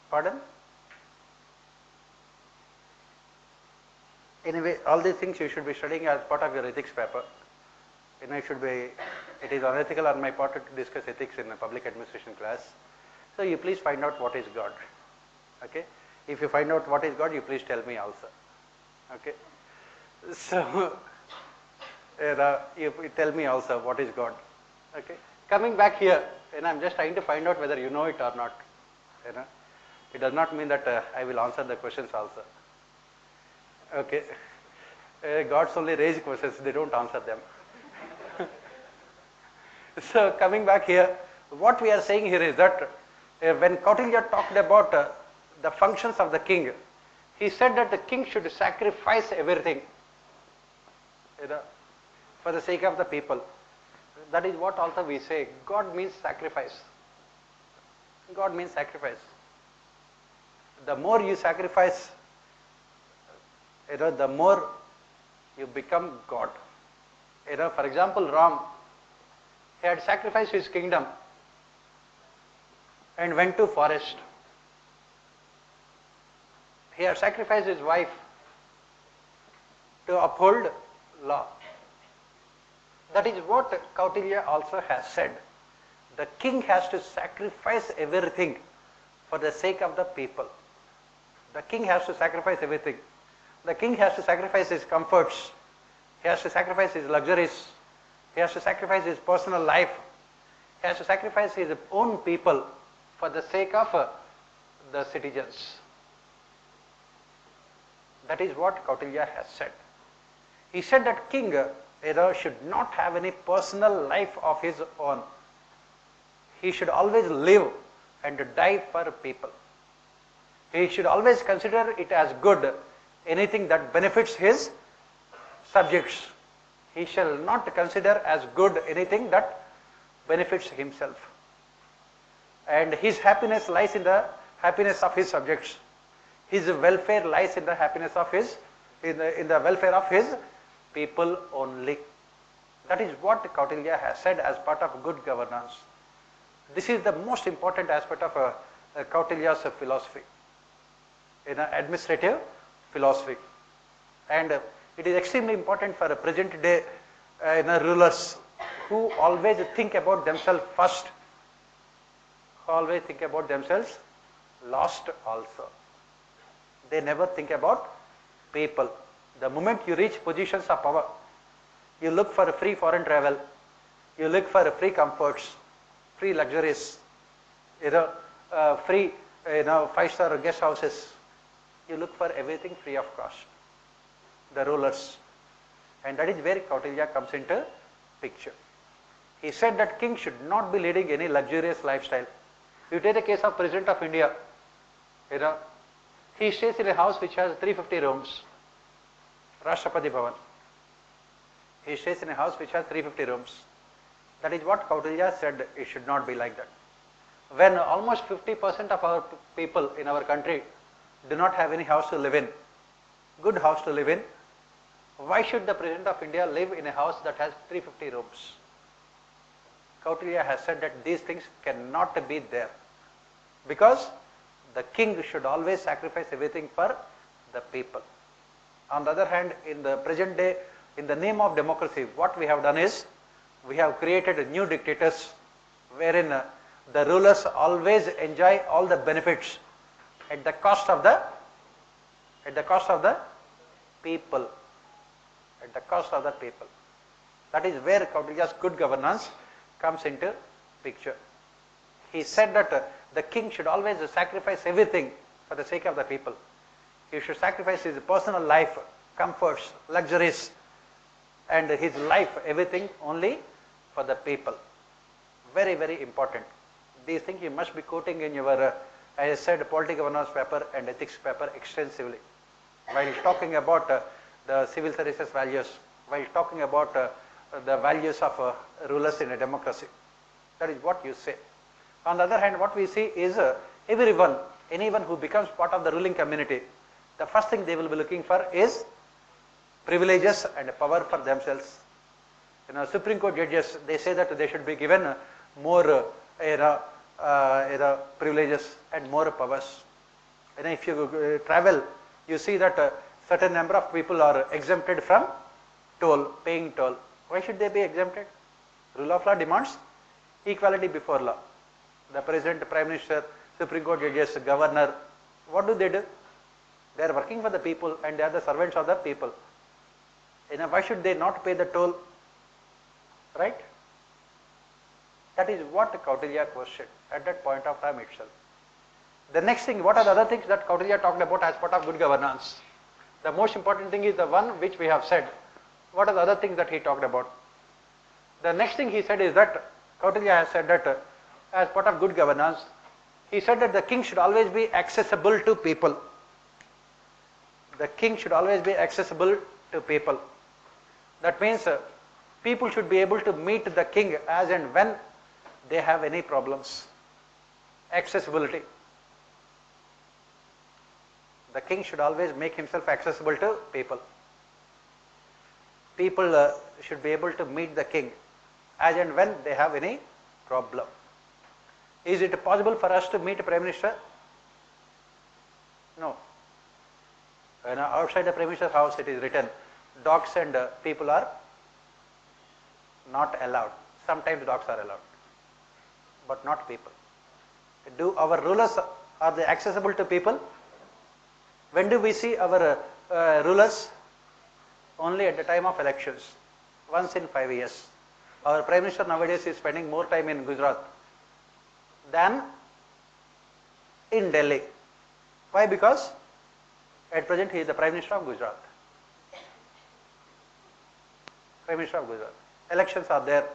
Pardon? Anyway, all these things you should be studying as part of your ethics paper. It is unethical on my part to discuss ethics in a public administration class. So you please find out what is God. Okay? If you find out what is God, you please tell me also. Okay? So, you tell me also what is God. Okay? Coming back here, I'm just trying to find out whether you know it or not. It does not mean that I will answer the questions also. Okay? Gods only raise questions, they don't answer them. So coming back here, what we are saying here is that when Kautilya talked about the functions of the king, he said that the king should sacrifice everything for the sake of the people. That is what also we say, God means sacrifice. God means sacrifice. The more you sacrifice, the more you become God. For example, Ram, he had sacrificed his kingdom and went to forest. He had sacrificed his wife to uphold law. That is what Kautilya also has said. The king has to sacrifice everything for the sake of the people. The king has to sacrifice everything. The king has to sacrifice his comforts. He has to sacrifice his luxuries. He has to sacrifice his personal life. He has to sacrifice his own people for the sake of the citizens. That is what Kautilya has said. He said that king should not have any personal life of his own. He should always live and die for people. He should always consider it as good, anything that benefits his subjects. He shall not consider as good anything that benefits himself. And his happiness lies in the happiness of his subjects. His welfare lies in the happiness of his, in the welfare of his people only. That is what Kautilya has said as part of good governance. This is the most important aspect of Kautilya's philosophy, administrative philosophy. And it is extremely important for present day rulers who always think about themselves first, who always think about themselves last also. They never think about people. The moment you reach positions of power, you look for free foreign travel, you look for free comforts, free luxuries, free 5-star guest houses. You look for everything free of cost. The rulers. And that is where Kautilya comes into picture. He said that king should not be leading any luxurious lifestyle. You take the case of President of India, he stays in a house which has 350 rooms, Rashtrapati Bhavan. He stays in a house which has 350 rooms. That is what Kautilya said, it should not be like that. When almost 50% of our people in our country do not have any house to live in, good house to live in, Why should the President of India live in a house that has 350 rooms? Kautilya has said that these things cannot be there, because the king should always sacrifice everything for the people. On the other hand, in the present day, in the name of democracy, what we have done is, we have created new dictators wherein the rulers always enjoy all the benefits at the cost of the people. At the cost of the people. That is where Kautilya's good governance comes into picture. He said that the king should always sacrifice everything for the sake of the people. He should sacrifice his personal life, comforts, luxuries, and his life, everything only for the people. Very, very important. These things you must be quoting in your, as I said, political governance paper and ethics paper extensively. While talking about the civil services values, while talking about the values of rulers in a democracy. That is what you say. On the other hand, what we see is everyone, anyone who becomes part of the ruling community, the first thing they will be looking for is privileges and power for themselves. Supreme Court judges, they say that they should be given more privileges and more powers. If you travel, you see that certain number of people are exempted from toll, paying toll. Why should they be exempted? Rule of law demands equality before law. The President, Prime Minister, Supreme Court judges, Governor, what do? They are working for the people and they are the servants of the people. Why should they not pay the toll? Right? That is what Kautilya questioned at that point of time itself. The next thing, what are the other things that Kautilya talked about as part of good governance? The most important thing is the one which we have said. What are the other things that he talked about? The next thing he said is that, Kautilya has said that as part of good governance, he said that the king should always be accessible to people. The king should always be accessible to people. That means people should be able to meet the king as and when they have any problems. Accessibility. The king should always make himself accessible to people. People should be able to meet the king as and when they have any problem. Is it possible for us to meet a Prime Minister? No. Outside the Prime Minister's house it is written, dogs and people are not allowed. Sometimes dogs are allowed, but not people. Do our rulers, are they accessible to people? When do we see our rulers? Only at the time of elections, once in 5 years. Our Prime Minister nowadays is spending more time in Gujarat than in Delhi. Why? Because at present he is the Prime Minister of Gujarat. Prime Minister of Gujarat. Elections are there.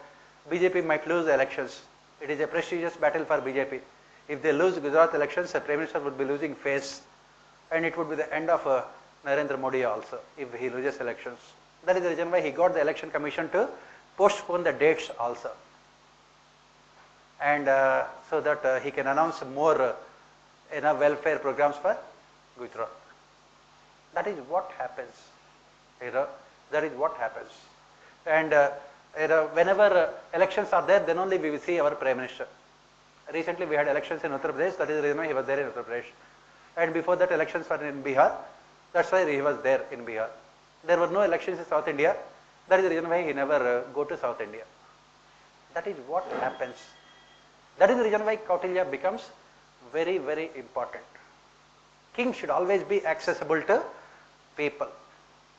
BJP might lose the elections. It is a prestigious battle for BJP. If they lose Gujarat elections, the Prime Minister would be losing face, and it would be the end of Narendra Modi also if he loses elections. That is the reason why he got the election commission to postpone the dates also, and so that he can announce more welfare programs for Gujarat. That is what happens. That is what happens. And whenever elections are there, then only we will see our Prime Minister. Recently we had elections in Uttar Pradesh, that is the reason why he was there in Uttar Pradesh. And before that elections were in Bihar, that's why he was there in Bihar. There were no elections in South India, that is the reason why he never go to South India. That is what happens. That is the reason why Kautilya becomes very, very important. King should always be accessible to people.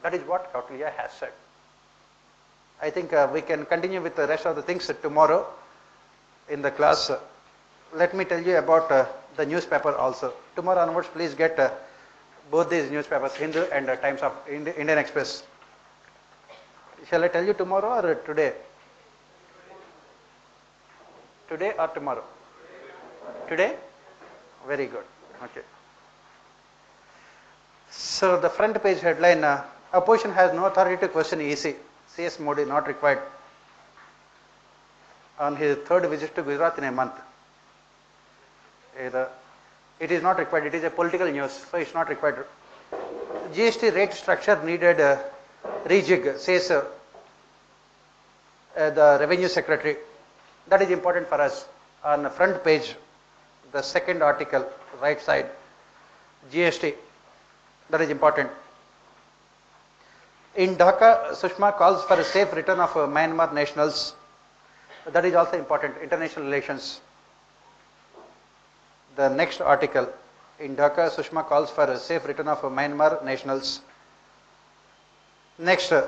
That is what Kautilya has said. I think we can continue with the rest of the things tomorrow in the class. Let me tell you about the newspaper also. Tomorrow onwards, please get both these newspapers, Hindu and Times of Indian Express. Shall I tell you tomorrow or today? Today or tomorrow? Today? Very good. Okay. So the front page headline, opposition has no authority to question EC. CS Modi not required on his third visit to Gujarat in a month. It is not required. It is a political news, so it's not required. GST rate structure needed rejig says the revenue secretary. That is important for us. On the front page, the second article, right side, GST. That is important. In Dhaka, Sushma calls for a safe return of Myanmar nationals. That is also important. International relations. The next article, in Dhaka, Sushma calls for a safe return of Myanmar nationals. Next, the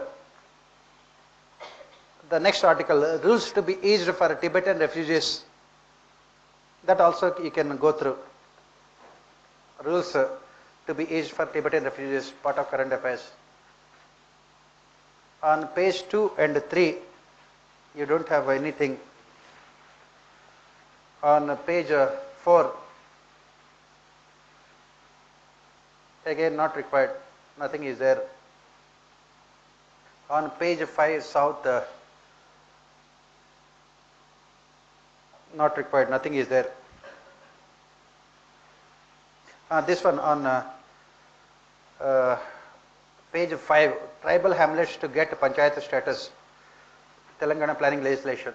next article, rules to be eased for Tibetan refugees. That also you can go through. Rules to be eased for Tibetan refugees, part of current affairs. On page 2 and 3, you don't have anything. On page 4, again not required, nothing is there. On page 5 south, not required, nothing is there. This one on page 5, tribal hamlets to get panchayat status, Telangana planning legislation.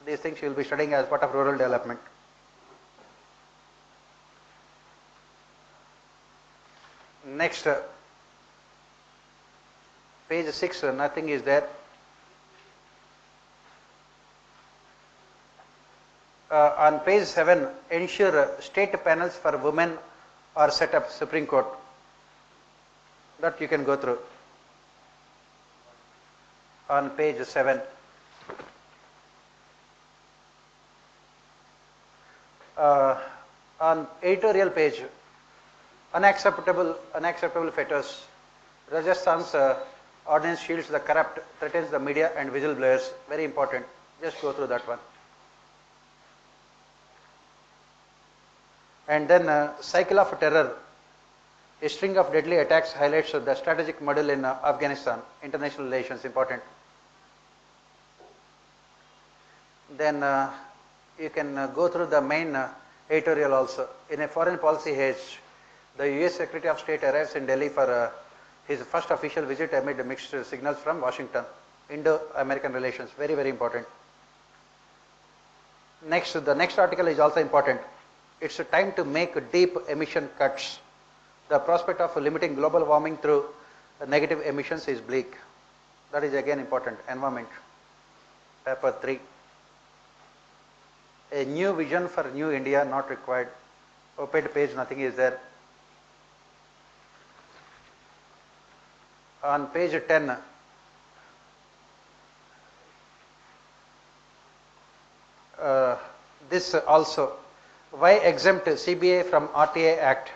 These things you will be studying as part of rural development. Next, page 6, nothing is there. On page 7, ensure state panels for women are set up, Supreme Court. That you can go through. On page 7. On editorial page, unacceptable fetters. Rajasthan's ordinance shields the corrupt, threatens the media and whistleblowers. Very important. Just go through that one. And then cycle of terror. A string of deadly attacks highlights the strategic model in Afghanistan. International relations important. Then you can go through the main editorial also. In a foreign policy hedge, the US Secretary of State arrives in Delhi for his first official visit amid mixed signals from Washington. Indo-American relations, very, very important. Next, the next article is also important. It's a time to make deep emission cuts. The prospect of limiting global warming through negative emissions is bleak. That is again important. Environment, paper 3. A new vision for new India, not required. Op-ed page, nothing is there. On page 10, this also, why exempt CBA from RTA Act?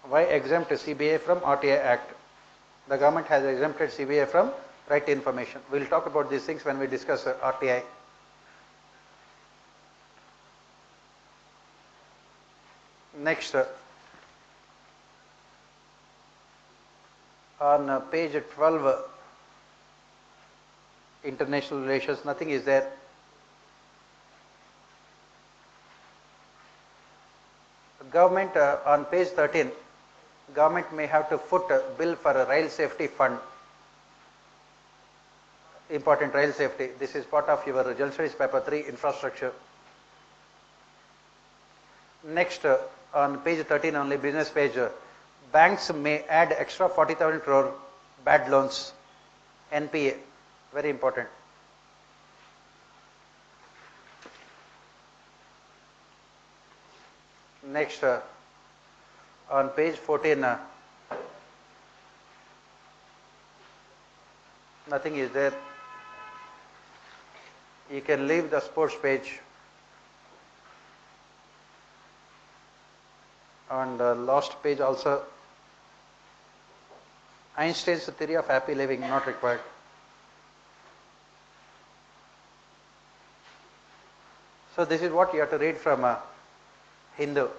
Why exempt CBA from RTA Act? The government has exempted CBA from right to information. We will talk about these things when we discuss RTI. Next, on page 12, international relations, nothing is there. Government, on page 13, government may have to foot a bill for a rail safety fund. Important, rail safety. This is part of your General Studies paper 3, infrastructure. Next, on page 13 only, business page, banks may add extra 40,000 crore bad loans, NPA, very important. Next, on page 14, nothing is there. You can leave the sports page. On the last page also, Einstein's theory of happy living, not required. So this is what you have to read from Hindu.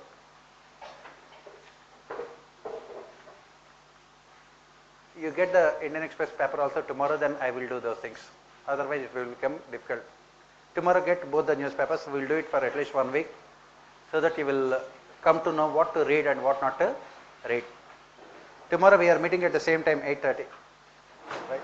You get the Indian Express paper also tomorrow, then I will do those things. Otherwise it will become difficult. Tomorrow get both the newspapers. We will do it for at least 1 week so that you will come to know what to read and what not to read. Tomorrow we are meeting at the same time, 8:30. Right?